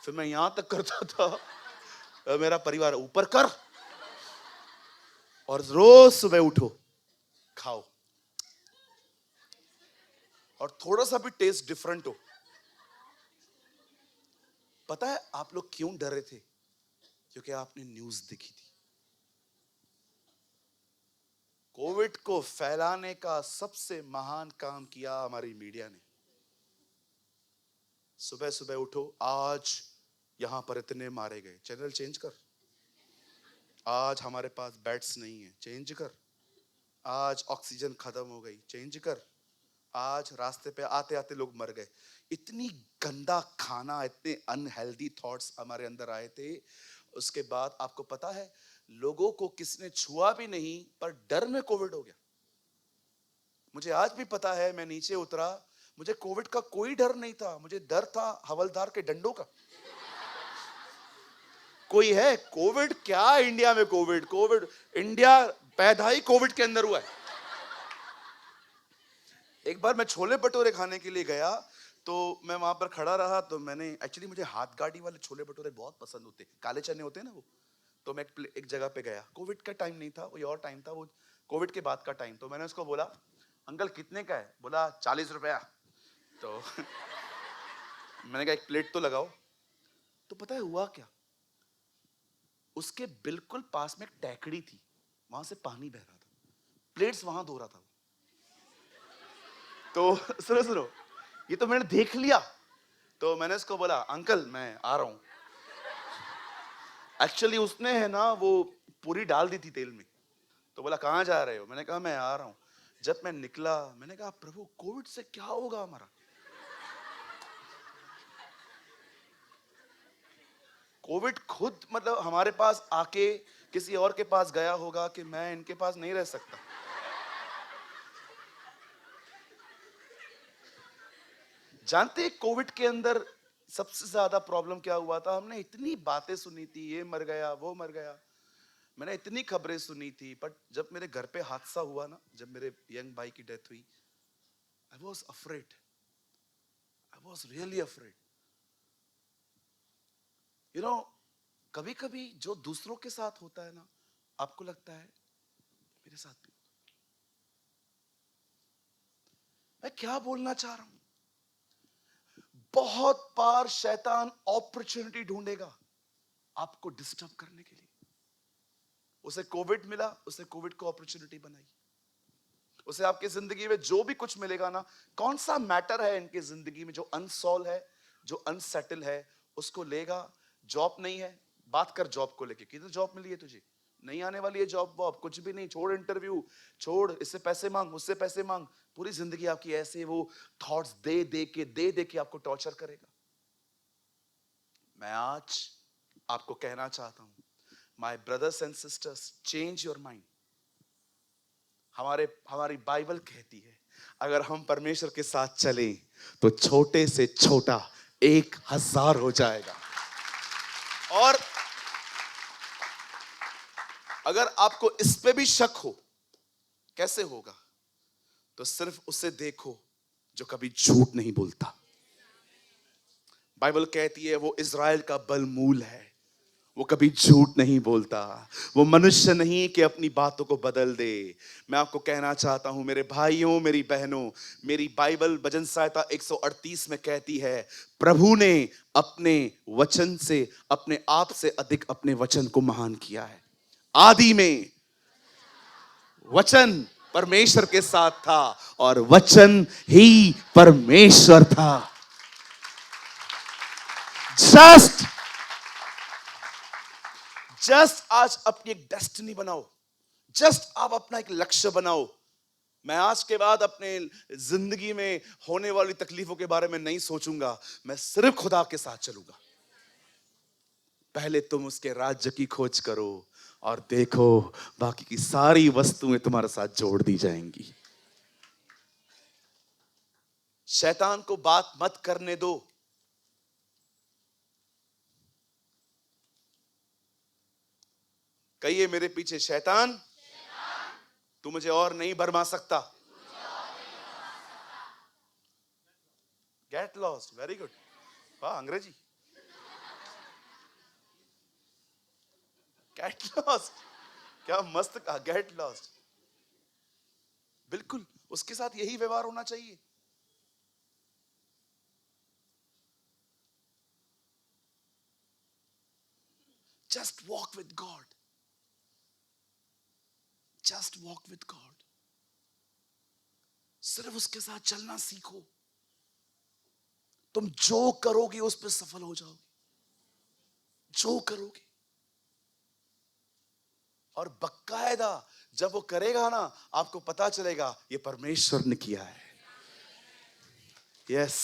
फिर मैं यहां तक करता था, मेरा परिवार ऊपर कर और रोज सुबह उठो, खाओ, और थोड़ा सा भी टेस्ट डिफरेंट हो। पता है आप लोग क्यों डर रहे थे? क्योंकि आपने न्यूज देखी थी। कोविड को फैलाने का सबसे महान काम किया हमारी मीडिया ने। सुबह सुबह उठो, आज यहां पर इतने मारे गए, चैनल चेंज कर। आज हमारे पास बेड्स नहीं है, चेंज कर। आज ऑक्सीजन खत्म हो गई, चेंज कर। आज रास्ते पे आते आते लोग मर गए। इतनी गंदा खाना, इतने अनहेल्दी थॉट्स हमारे अंदर आए थे। उसके बाद आपको पता है, लोगों को किसने छुआ भी नहीं, पर डर में कोविड हो गया। मुझे आज भी पता है, मैं नीचे उतरा, मुझे कोविड का कोई डर नहीं था, मुझे डर था हवलदार के डंडों का। कोई है? कोविड क्या इंडिया में, कोविड इंडिया पैदा ही कोविड के अंदर हुआ है। एक बार मैं छोले भटूरे खाने के लिए गया, तो मैं वहां पर खड़ा रहा, तो मैंने एक्चुअली, मुझे हाथ गाड़ी वाले छोले भटूरे बहुत पसंद होते, काले चने होते हैं ना वो। तो मैं एक जगह पे गया, कोविड का टाइम नहीं था, कोई और टाइम था, वो कोविड के बाद का टाइम। तो मैंने उसको बोला, अंकल कितने का है? बोला 40 रुपया। तो मैंने कहा एक प्लेट तो लगाओ। तो पता है हुआ क्या, उसके बिल्कुल पास में एक टैकड़ी थी, वहां से पानी बह रहा था, प्लेट्स वहां धो रहा था। तो सुनो सुनो, ये तो मैंने देख लिया। तो मैंने उसको बोला, अंकल मैं आ रहा हूं। एक्चुअली उसने है ना वो पूरी डाल दी थी तेल में। तो बोला कहां जा रहे हो? मैंने कहा मैं आ रहा हूं। जब मैं निकला, मैंने कहा प्रभु कोविड से क्या होगा हमारा? कोविड खुद मतलब हमारे पास आके किसी और के पास गया होगा कि मैं इनके पास नहीं रह सकता। जानते हैं कोविड के अंदर सबसे ज्यादा प्रॉब्लम क्या हुआ था? हमने इतनी बातें सुनी थी, ये मर गया वो मर गया, मैंने इतनी खबरें सुनी थी, बट जब मेरे घर पे हादसा हुआ ना, जब मेरे यंग भाई की डेथ हुई, I was afraid, I was really afraid. You know, कभी कभी जो दूसरों के साथ होता है ना, आपको लगता है मेरे साथ भी होगा। मैं क्या बोलना चाह रहा हूं, बहुत बार शैतान अपॉर्चुनिटी ढूंढेगा आपको डिस्टर्ब करने के लिए। उसे कोविड मिला, उसे कोविड को अपॉर्चुनिटी बनाई। उसे आपकी जिंदगी में जो भी कुछ मिलेगा ना, कौन सा मैटर है इनकी जिंदगी में जो अनसॉल्व है, जो अनसेटल है, उसको लेगा। जॉब नहीं है, बात कर जॉब को लेके, किधर जॉब मिली है तुझे? नहीं आने वाली है जॉब वॉब, कुछ भी नहीं, छोड़ इंटरव्यू, छोड़, इससे पैसे मांग, उससे पैसे मांग। पूरी जिंदगी आपकी ऐसे वो थॉट्स दे के आपको टॉर्चर करेगा। मैं आज आपको कहना चाहता हूं, my brothers and sisters, change your mind. हमारी बाइबल कहती है, अगर हम परमेश्वर के साथ चलें तो छोटे से छोटा 1000 हो जाएगा। और अगर आपको इस पे भी शक हो कैसे होगा, तो सिर्फ उसे देखो जो कभी झूठ नहीं बोलता। बाइबल कहती है वो इज़राइल का बलमूल है, वो कभी झूठ नहीं बोलता, वो मनुष्य नहीं कि अपनी बातों को बदल दे। मैं आपको कहना चाहता हूं मेरे भाइयों, मेरी बहनों, मेरी बाइबल भजन संहिता 138 में कहती है, प्रभु ने अपने वचन से, अपने आप से अधिक अपने वचन को महान किया है। आदि में वचन परमेश्वर के साथ था और वचन ही परमेश्वर था। जस्ट आज अपनी एक डेस्टिनी बनाओ, जस्ट आप अपना एक लक्ष्य बनाओ। मैं आज के बाद अपने जिंदगी में होने वाली तकलीफों के बारे में नहीं सोचूंगा, मैं सिर्फ खुदा के साथ चलूंगा। पहले तुम उसके राज्य की खोज करो और देखो बाकी की सारी वस्तुएं तुम्हारे साथ जोड़ दी जाएंगी। शैतान को बात मत करने दो। कहिए मेरे पीछे, शैतान तू मुझे और नहीं भरमा सकता। गेट लॉस्ट, वेरी गुड, वाह अंग्रेजी। गेट लॉस्ट, क्या मस्त कहा, गेट लॉस्ट। बिल्कुल उसके साथ यही व्यवहार होना चाहिए। Just walk with God, just walk with God. सिर्फ उसके साथ चलना सीखो, तुम जो करोगे उस पर सफल हो जाओगे, जो करोगे। और बकायदा जब वो करेगा ना, आपको पता चलेगा ये परमेश्वर ने किया है। यस,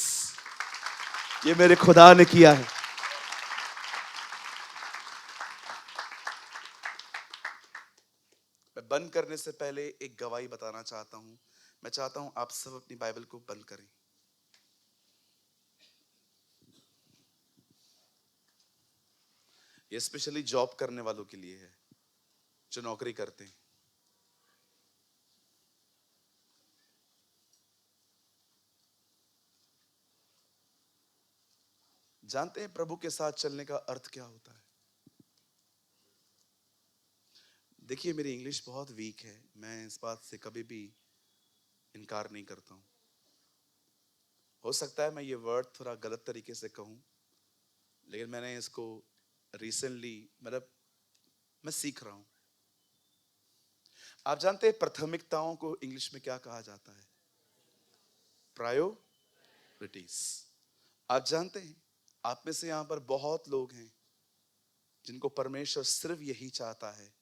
ये मेरे खुदा ने किया है। मैं बंद करने से पहले एक गवाही बताना चाहता हूं। मैं चाहता हूं आप सब अपनी बाइबल को बंद करें। ये स्पेशली जॉब करने वालों के लिए है, जो नौकरी करते हैं। जानते हैं प्रभु के साथ चलने का अर्थ क्या होता है? देखिए, मेरी इंग्लिश बहुत वीक है, मैं इस बात से कभी भी इनकार नहीं करता हूं। हो सकता है मैं ये वर्ड थोड़ा गलत तरीके से कहूं, लेकिन मैंने इसको रिसेंटली, मतलब मैं सीख रहा हूं। आप जानते हैं प्राथमिकताओं को इंग्लिश में क्या कहा जाता है? प्रायोरिटीज। आप जानते हैं, आप में से यहां पर बहुत लोग हैं जिनको परमेश्वर सिर्फ यही चाहता है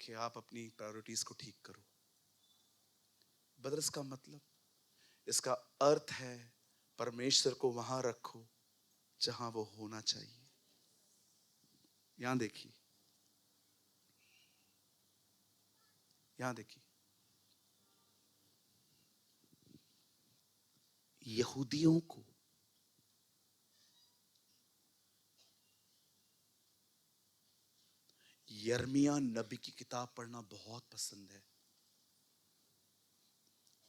कि आप अपनी प्रायोरिटीज को ठीक करो। बदल इसका मतलब, इसका अर्थ है परमेश्वर को वहां रखो जहां वो होना चाहिए। यहां देखिए, यहां देखिए, यहूदियों को यिर्मयाह नबी की किताब पढ़ना बहुत पसंद है।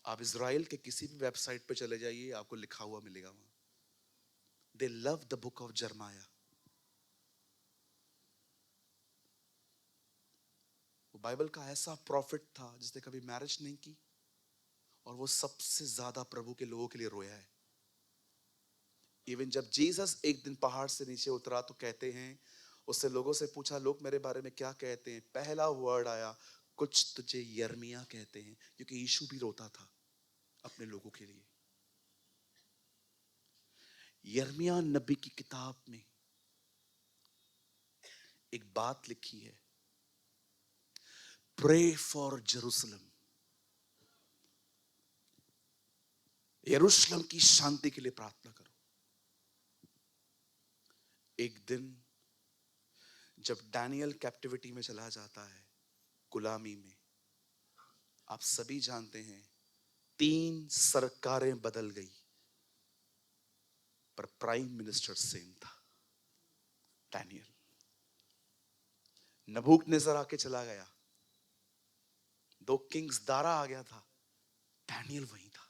आप इज़राइल के किसी भी वेबसाइट पे चले जाइए, आपको लिखा हुआ मिलेगा वहां, दे love the book of Jeremiah. वो बाइबल का ऐसा प्रॉफिट था जिसने कभी मैरिज नहीं की, और वो सबसे ज्यादा प्रभु के लोगों के लिए रोया है। इवन जब जीसस एक दिन पहाड़ से नीचे उतरा तो कहते हैं, उससे लोगों से पूछा, लोग मेरे बारे में क्या कहते हैं? पहला वर्ड आया, कुछ तुझे यिर्मयाह कहते हैं, क्योंकि यीशु भी रोता था अपने लोगों के लिए। यिर्मयाह नबी की किताब में एक बात लिखी है, प्रे फॉर जेरूशलम, यरूशलेम की शांति के लिए प्रार्थना करो। एक दिन जब डैनियल कैप्टिविटी में चला जाता है, गुलामी में, आप सभी जानते हैं 3 सरकारें बदल गई, पर प्राइम मिनिस्टर सेम था, डैनियल। नबूकदनेस्सर आके चला गया, 2 किंग्स दारा आ गया था, डैनियल वहीं था।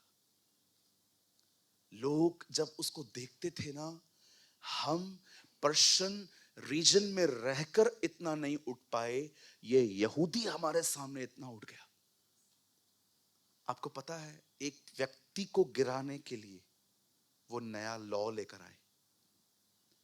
लोग जब उसको देखते थे ना, हम पर्शियन रीजन में रहकर इतना नहीं उठ पाए, ये यहूदी हमारे सामने इतना उठ गया। आपको पता है, एक व्यक्ति को गिराने के लिए वो नया लॉ लेकर आए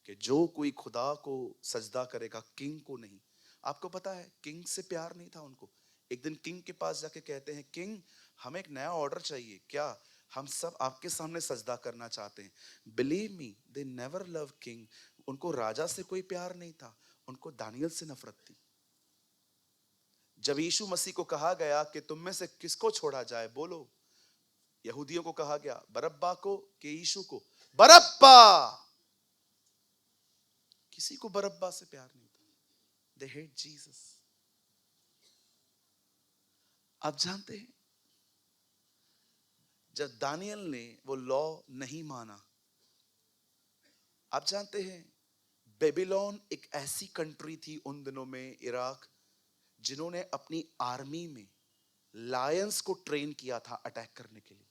कि जो कोई खुदा को सजदा करेगा, किंग को नहीं। आपको पता है, किंग से प्यार नहीं था उनको। एक दिन किंग के पास जाके कहते हैं, किंग हमें एक नया ऑर्डर चाहिए, क्या हम सब आपके सामने सजदा करना चाहते हैं। Believe me, they never love king. उनको राजा से कोई प्यार नहीं था, उनको दानियल से नफरत थी। जब यीशु मसीह को कहा गया कि तुम में से किसको छोड़ा जाए, बोलो। यहूदियों को कहा गया बरअब्बा को कि यीशु को? बरअब्बा। किसी को बरअब्बा से प्यार नहीं था। They hate Jesus. आप जानते हैं, जब दानियल ने वो लॉ नहीं माना, आप जानते हैं बेबीलोन एक ऐसी कंट्री थी उन दिनों में, इराक, जिन्होंने अपनी आर्मी में लायंस को ट्रेन किया था अटैक करने के लिए।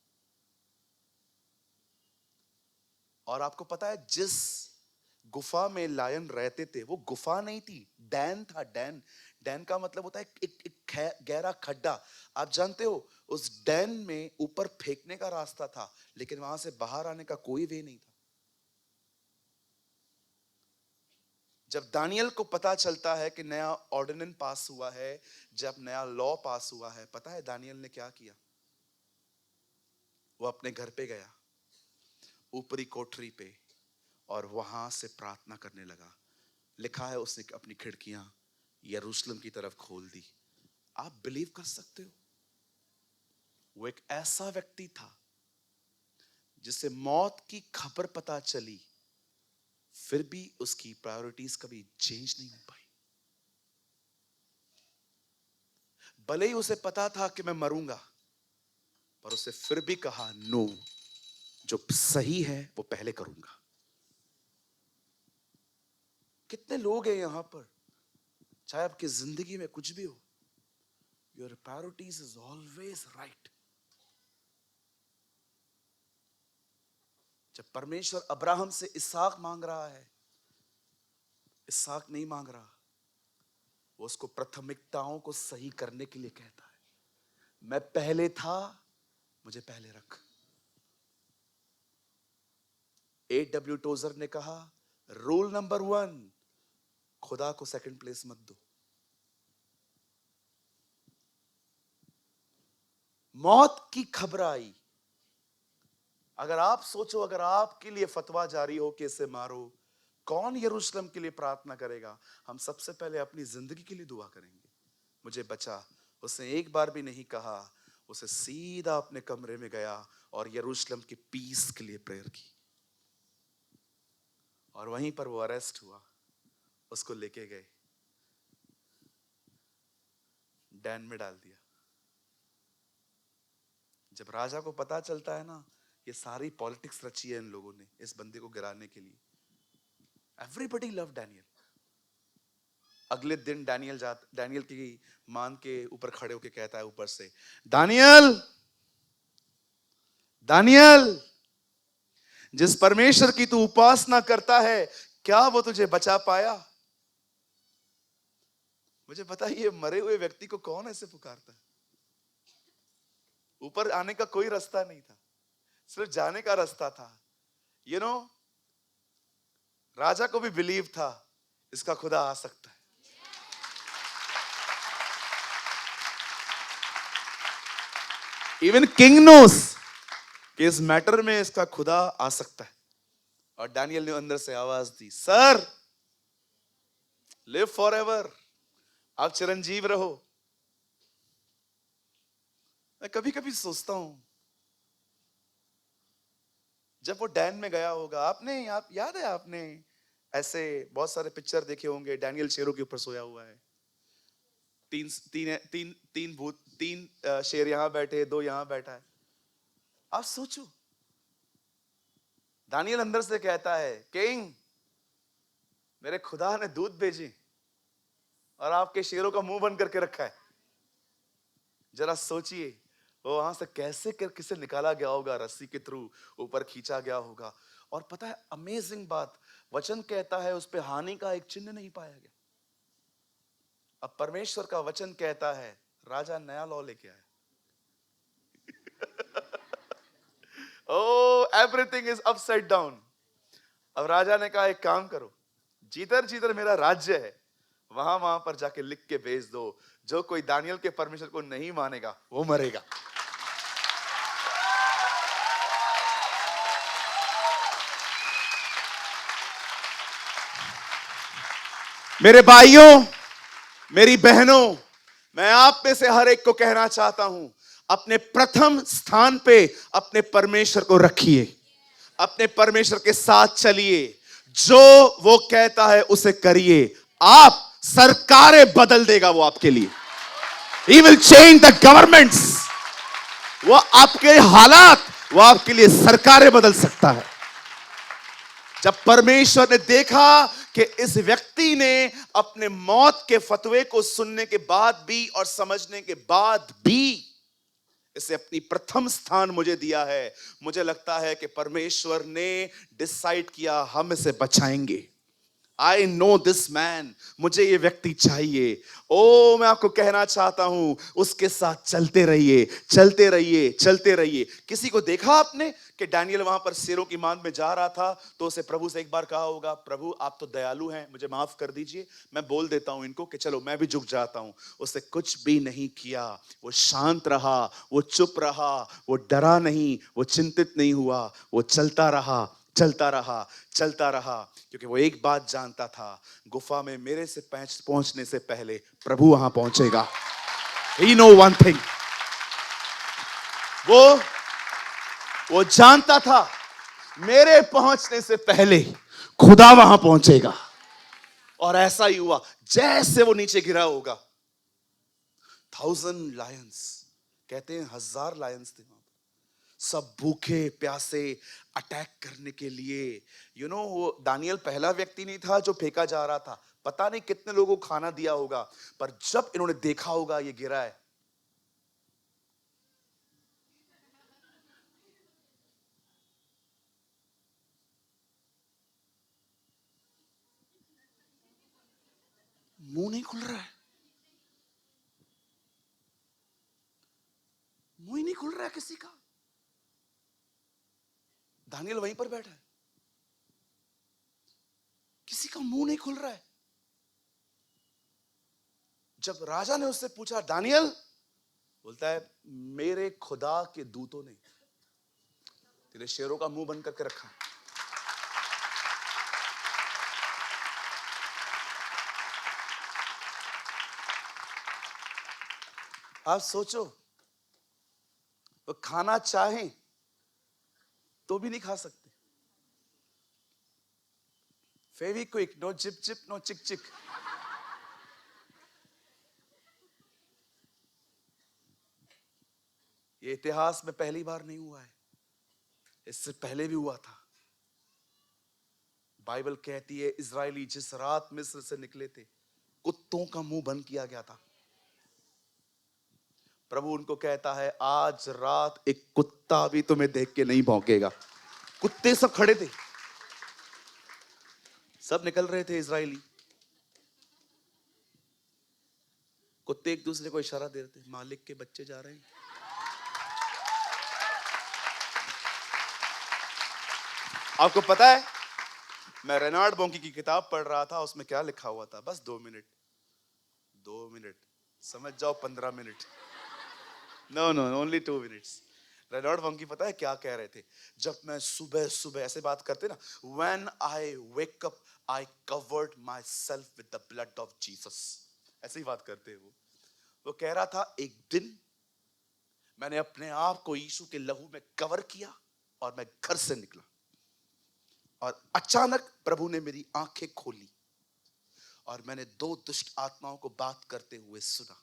और आपको पता है, जिस गुफा में लायन रहते थे, वो गुफा नहीं थी, डैन था। डैन, डैन का मतलब होता है एक गहरा खड्डा। आप जानते हो, उस डैन में ऊपर फेंकने का रास्ता था, लेकिन वहां से बाहर आने का कोई वे नहीं था। जब दानियल को पता चलता है कि नया ऑर्डिनेंस पास हुआ है, जब नया लॉ पास हुआ है, पता है दानियल ने क्या किया? वो अपने घर पे गया, ऊपरी कोठरी पे, और वहां से प्रार्थना करने लगा। लिखा है, उसने अपनी खिड़कियां यरूशलेम की तरफ खोल दी। आप बिलीव कर सकते हो, वो एक ऐसा व्यक्ति था जिसे मौत की खबर पता चली, फिर भी उसकी प्रायोरिटीज कभी चेंज नहीं हो पाई। भले ही उसे पता था कि मैं मरूंगा, पर उसे फिर भी कहा, नो, जो सही है वो पहले करूंगा। कितने लोग हैं यहां पर, चाहे आपकी जिंदगी में कुछ भी हो, your priorities is always right. जब परमेश्वर अब्राहम से इसहाक मांग रहा है, इसहाक नहीं मांग रहा, वो उसको प्राथमिकताओं को सही करने के लिए कहता है। मैं पहले था, मुझे पहले रख। A.W. टोजर ने कहा, रूल नंबर 1, खुदा को सेकंड प्लेस मत दो। मौत की खबर आई, अगर आप सोचो, अगर आपके लिए फतवा जारी हो कि इसे मारो, कौन यरूशलेम के लिए प्रार्थना करेगा? हम सबसे पहले अपनी जिंदगी के लिए दुआ करेंगे, मुझे बचा। उसने एक बार भी नहीं कहा, उसे सीधा अपने कमरे में गया और यरूशलेम की पीस के लिए प्रेयर की। और वहीं पर वो अरेस्ट हुआ, उसको लेके गए, डैन में डाल दिया। जब राजा को पता चलता है ना, ये सारी पॉलिटिक्स रची है इन लोगों ने इस बंदे को गिराने के लिए। Everybody love Daniel. अगले दिन डैनियल की मान के ऊपर खड़े होके कहता है ऊपर से, दानियल, दानियल, जिस परमेश्वर की तू उपासना करता है, क्या वो तुझे बचा पाया? मुझे पता है ये मरे हुए व्यक्ति को कौन ऐसे पुकारता है। ऊपर आने का कोई रास्ता नहीं था, सिर्फ जाने का रास्ता था। यू नो, राजा को भी बिलीव था इसका खुदा आ सकता है। इवन किंग नोस कि इस मैटर में इसका खुदा आ सकता है। और डैनियल ने अंदर से आवाज दी, सर, लिव फॉर एवर, आप चिरंजीव रहो। मैं कभी कभी सोचता हूं, जब वो डैन में गया होगा, आप याद है, आपने ऐसे बहुत सारे पिक्चर देखे होंगे, डैनियल शेरों के ऊपर सोया हुआ है, तीन शेर यहां बैठे, 2 यहां बैठा है। आप सोचो, दानियल अंदर से कहता है, किंग, मेरे खुदा ने दूध भेजी और आपके शेरों का मुंह बंद करके रखा है। जरा सोचिए, वो वहां से किसे निकाला गया होगा, रस्सी के थ्रू ऊपर खींचा गया होगा। और पता है अमेजिंग बात, वचन कहता है उस पे हानि का एक चिन्ह नहीं पाया गया। अब परमेश्वर का वचन कहता है, राजा नया लॉ लेके आया। ओह, एवरीथिंग इज अपसाइड डाउन। अब राजा ने कहा, एक काम करो, जिधर जिधर मेरा राज्य है वहां पर जाके लिख के भेज दो, जो कोई दानियल के परमेश्वर को नहीं मानेगा वो मरेगा। मेरे भाइयों, मेरी बहनों, मैं आप में से हर एक को कहना चाहता हूं, अपने प्रथम स्थान पे अपने परमेश्वर को रखिए, अपने परमेश्वर के साथ चलिए, जो वो कहता है उसे करिए। आप सरकारें बदल देगा वो आपके लिए। He will change the governments। वो आपके हालात, वो आपके लिए सरकारें बदल सकता है। जब परमेश्वर ने देखा कि इस व्यक्ति ने अपने मौत के फतवे को सुनने के बाद भी और समझने के बाद भी इसे अपनी प्रथम स्थान मुझे दिया है, मुझे लगता है कि परमेश्वर ने डिसाइड किया हम इसे बचाएंगे। I know this man, मुझे ये व्यक्ति चाहिए। ओ, मैं आपको कहना चाहता हूं, उसके साथ चलते रहिए, चलते रहिए, चलते रहिए। किसी को देखा आपने कि डैनियल वहां पर शेरों की मान में जा रहा था तो उसे प्रभु से एक बार कहा होगा, प्रभु आप तो दयालु हैं, मुझे माफ कर दीजिए, मैं बोल देता हूं इनको कि चलो मैं भी झुक जाता हूं। उसने कुछ भी नहीं किया, वो शांत रहा, वो चुप रहा, वो डरा नहीं, वो चिंतित नहीं हुआ, वो चलता रहा, चलता रहा, चलता रहा, क्योंकि वो एक बात जानता था, गुफा में मेरे से पहुंचने से पहले प्रभु वहां पहुंचेगा। He know one thing, वो जानता था मेरे पहुंचने से पहले खुदा वहां पहुंचेगा। और ऐसा ही हुआ, जैसे वो नीचे गिरा होगा, 1000 लायंस, कहते हैं 1000 लायंस थे, सब भूखे प्यासे अटैक करने के लिए। यू नो, वो दानियल पहला व्यक्ति नहीं था जो फेंका जा रहा था, पता नहीं कितने लोगों को खाना दिया होगा, पर जब इन्होंने देखा होगा ये गिरा है, मुंह नहीं खुल रहा है, मुंह ही नहीं खुल रहा है किसी का। दानियल वहीं पर बैठा है, किसी का मुंह नहीं खुल रहा है। जब राजा ने उससे पूछा दानियल, बोलता है मेरे खुदा के दूतों ने तेरे शेरों का मुंह बंद करके रखा। आप सोचो, वो खाना चाहें तो भी नहीं खा सकते। फेविक्विक, नो चिप चिप, नो चिक चिक। ये इतिहास में पहली बार नहीं हुआ है, इससे पहले भी हुआ था। बाइबल कहती है इजरायली जिस रात मिस्र से निकले थे, कुत्तों का मुंह बंद किया गया था। प्रभु उनको कहता है आज रात एक कुत्ता भी तुम्हें देख के नहीं भौंकेगा। कुत्ते सब खड़े थे, सब निकल रहे थे इजरायली। कुत्ते एक दूसरे को इशारा दे रहे थे, मालिक के बच्चे जा रहे हैं। आपको पता है, मैं रेनार्ड बोंकी की किताब पढ़ रहा था, उसमें क्या लिखा हुआ था, बस 2 मिनट, 2 मिनट समझ जाओ, 15 minute, no no only 2 minutes. रेनार्ड बोंकी पता है क्या कह रहे थे, जब मैं सुबह सुबह ऐसे बात करते ना, when I wake up I covered my self with the blood of Jesus, ऐसे ही बात करते हैं वो कह रहा था एक दिन मैंने अपने आप को यीशु के लहू में कवर किया और मैं घर से निकला और अचानक प्रभु ने मेरी आंखें खोली और मैंने 2 दुष्ट आत्माओं को बात करते हुए सुना।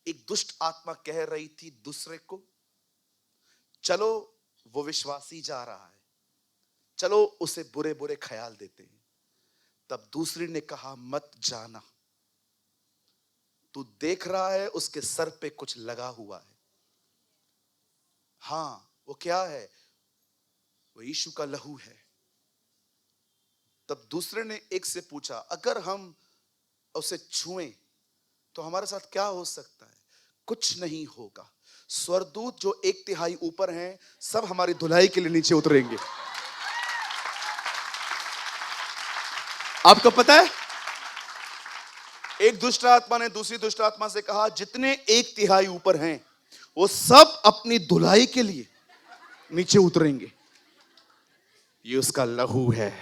एक दुष्ट आत्मा कह रही थी दूसरे को, चलो वो विश्वासी जा रहा है, चलो उसे बुरे बुरे ख्याल देते हैं। तब दूसरी ने कहा मत जाना, तू देख रहा है उसके सर पे कुछ लगा हुआ है। हाँ, वो क्या है, वो यीशु का लहू है। तब दूसरे ने एक से पूछा अगर हम उसे छुएं तो हमारे साथ क्या हो सकता है? कुछ नहीं होगा, स्वर्गदूत जो 1/3 ऊपर हैं सब हमारी धुलाई के लिए नीचे उतरेंगे। आपको पता है, एक दुष्ट आत्मा ने दूसरी दुष्ट आत्मा से कहा जितने 1/3 ऊपर हैं वो सब अपनी धुलाई के लिए नीचे उतरेंगे, ये उसका लहू है।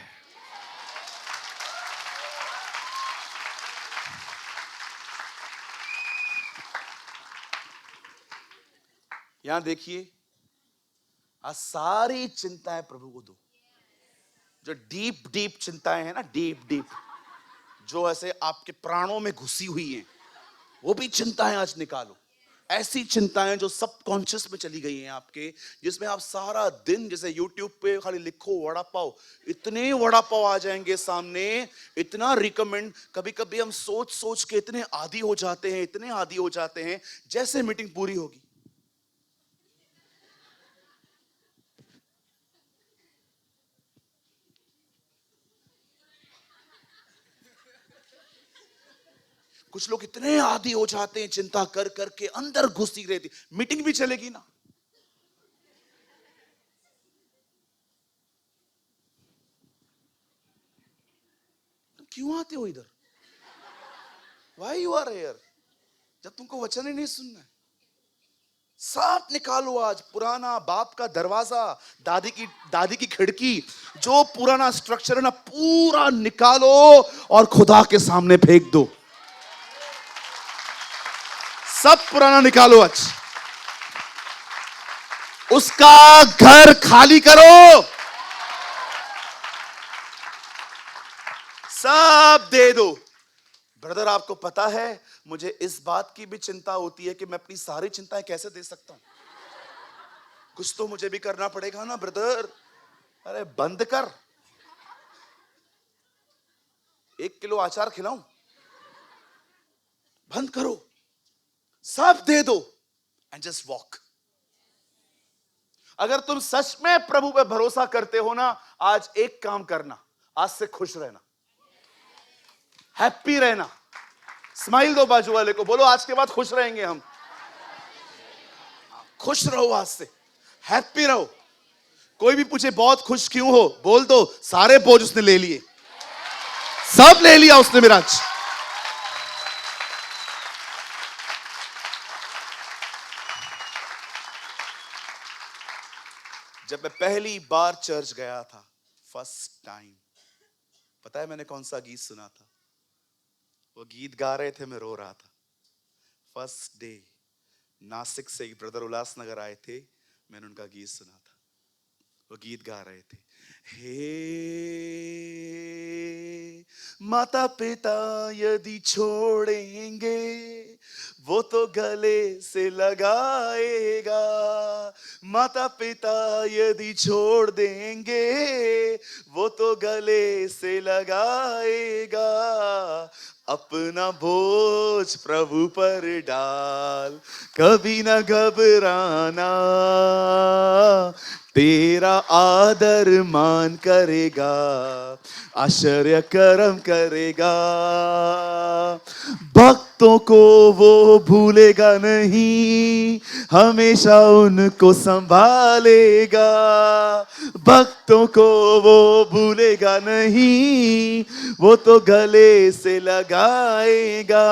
यहां देखिए, आज सारी चिंताएं प्रभु को दो। जो डीप डीप चिंताएं हैं ना, डीप डीप, जो ऐसे आपके प्राणों में घुसी हुई हैं, वो भी चिंताएं आज निकालो। ऐसी चिंताएं जो सबकॉन्शियस में चली गई हैं आपके, जिसमें आप सारा दिन, जैसे यूट्यूब पे खाली लिखो वड़ा पाव, इतने वड़ा पाव आ जाएंगे सामने, इतना रिकमेंड। कभी कभी हम सोच सोच के इतने आदी हो जाते हैं, इतने आदी हो जाते हैं, जैसे मीटिंग पूरी होगी कुछ लोग इतने आदी हो जाते हैं चिंता कर करके, अंदर घुसी रहती, मीटिंग भी चलेगी ना। तुम क्यों आते हो इधर? Why you are here? जब तुमको वचन ही नहीं सुनना है। सब निकालो आज, पुराना बाप का दरवाजा, दादी की खिड़की, जो पुराना स्ट्रक्चर है ना, पूरा निकालो और खुदा के सामने फेंक दो। सब पुराना निकालो आज, उसका घर खाली करो, सब दे दो। ब्रदर, आपको पता है मुझे इस बात की भी चिंता होती है कि मैं अपनी सारी चिंताएं कैसे दे सकता हूं। कुछ तो मुझे भी करना पड़ेगा ना ब्रदर। अरे बंद कर, 1 किलो अचार खिलाऊं? बंद करो, सब दे दो एंड जस्ट वॉक। अगर तुम सच में प्रभु पे भरोसा करते हो ना, आज एक काम करना, आज से खुश रहना, हैप्पी रहना। स्माइल दो बाजू वाले को, बोलो आज के बाद खुश रहेंगे हम। खुश रहो, आज से हैप्पी रहो। कोई भी पूछे बहुत खुश क्यों हो, बोल दो सारे बोझ उसने ले लिए, सब ले लिया उसने मेरा आज। जब मैं पहली बार चर्च गया था, फर्स्ट टाइम, पता है मैंने कौन सा गीत सुना था? वो गीत गा रहे थे, मैं रो रहा था। फर्स्ट डे नासिक से ब्रदर उल्लासनगर आए थे, मैंने उनका गीत सुना था। वो गीत गा रहे थे, हे माता पिता यदि छोड़ेंगे वो तो गले से लगाएगा, माता पिता यदि छोड़ देंगे वो तो गले से लगाएगा। अपना बोझ प्रभु पर डाल, कभी न घबराना, तेरा आदर मान करेगा, आश्चर्य कर्म करेगा। भक्तों को वो भूलेगा नहीं, हमेशा उनको संभालेगा। भक्तों को वो भूलेगा नहीं, वो तो गले से लगाएगा।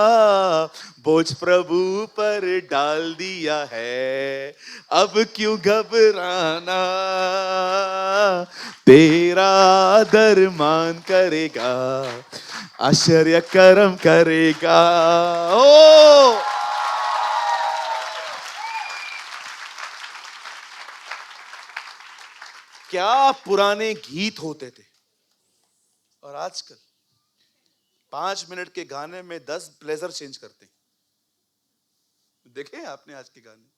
बोझ प्रभु पर डाल दिया है, अब क्यों घबराना, तेरा आदर मान करेगा, आश्चर्य कर्म करेगा। ओ क्या पुराने गीत होते थे, और आजकल 5 मिनट के गाने में 10 ब्लेजर चेंज करते हैं। देखे आपने आज के गाने?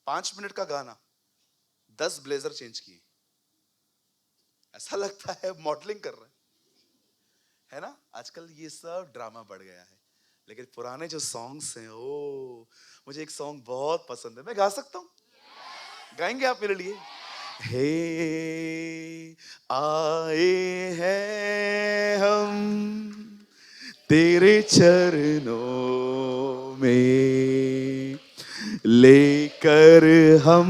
5 मिनट का गाना 10 ब्लेजर चेंज किए। ऐसा लगता है मॉडलिंग कर रहे है ना। आजकल ये सब ड्रामा बढ़ गया है, लेकिन पुराने जो सॉन्ग्स हैं, ओ मुझे एक सॉन्ग बहुत पसंद है, मैं गा सकता हूँ? गाएंगे आप मेरे लिए? हे आए हैं हम तेरे चरणों में, लेकर हम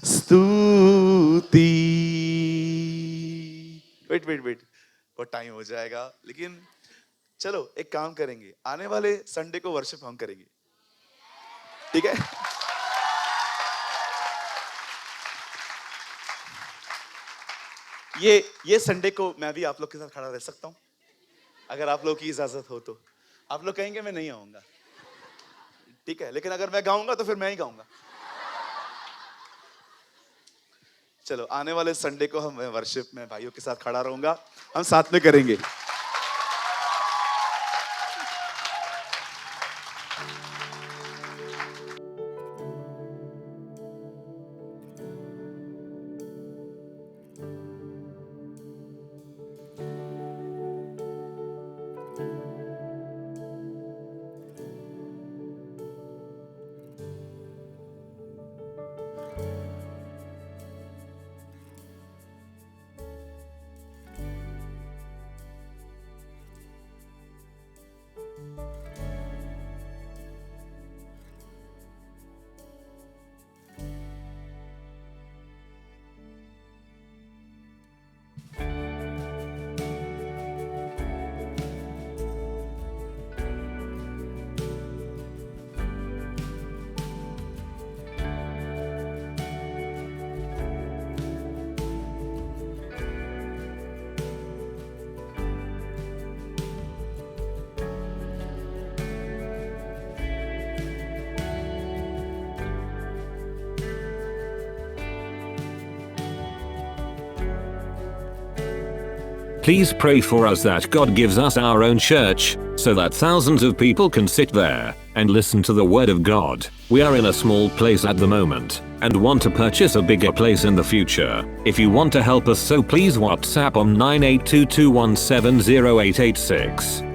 स्तुति। वेट बहुत टाइम हो जाएगा, लेकिन चलो एक काम करेंगे, आने वाले संडे को वर्शिप हम करेंगे, ठीक है? ये संडे को मैं भी आप लोग के साथ खड़ा रह सकता हूं, अगर आप लोग की इजाजत हो तो। आप लोग कहेंगे मैं नहीं आऊंगा, ठीक है, लेकिन अगर मैं गाऊंगा तो फिर मैं ही गाऊंगा। चलो आने वाले संडे को हम वर्शिप में भाइयों के साथ खड़ा रहूंगा, हम साथ में करेंगे। Please pray for us that God gives us our own church, so that thousands of people can sit there and listen to the Word of God. We are in a small place at the moment, and want to purchase a bigger place in the future. If you want to help us, so please WhatsApp on 9822170886.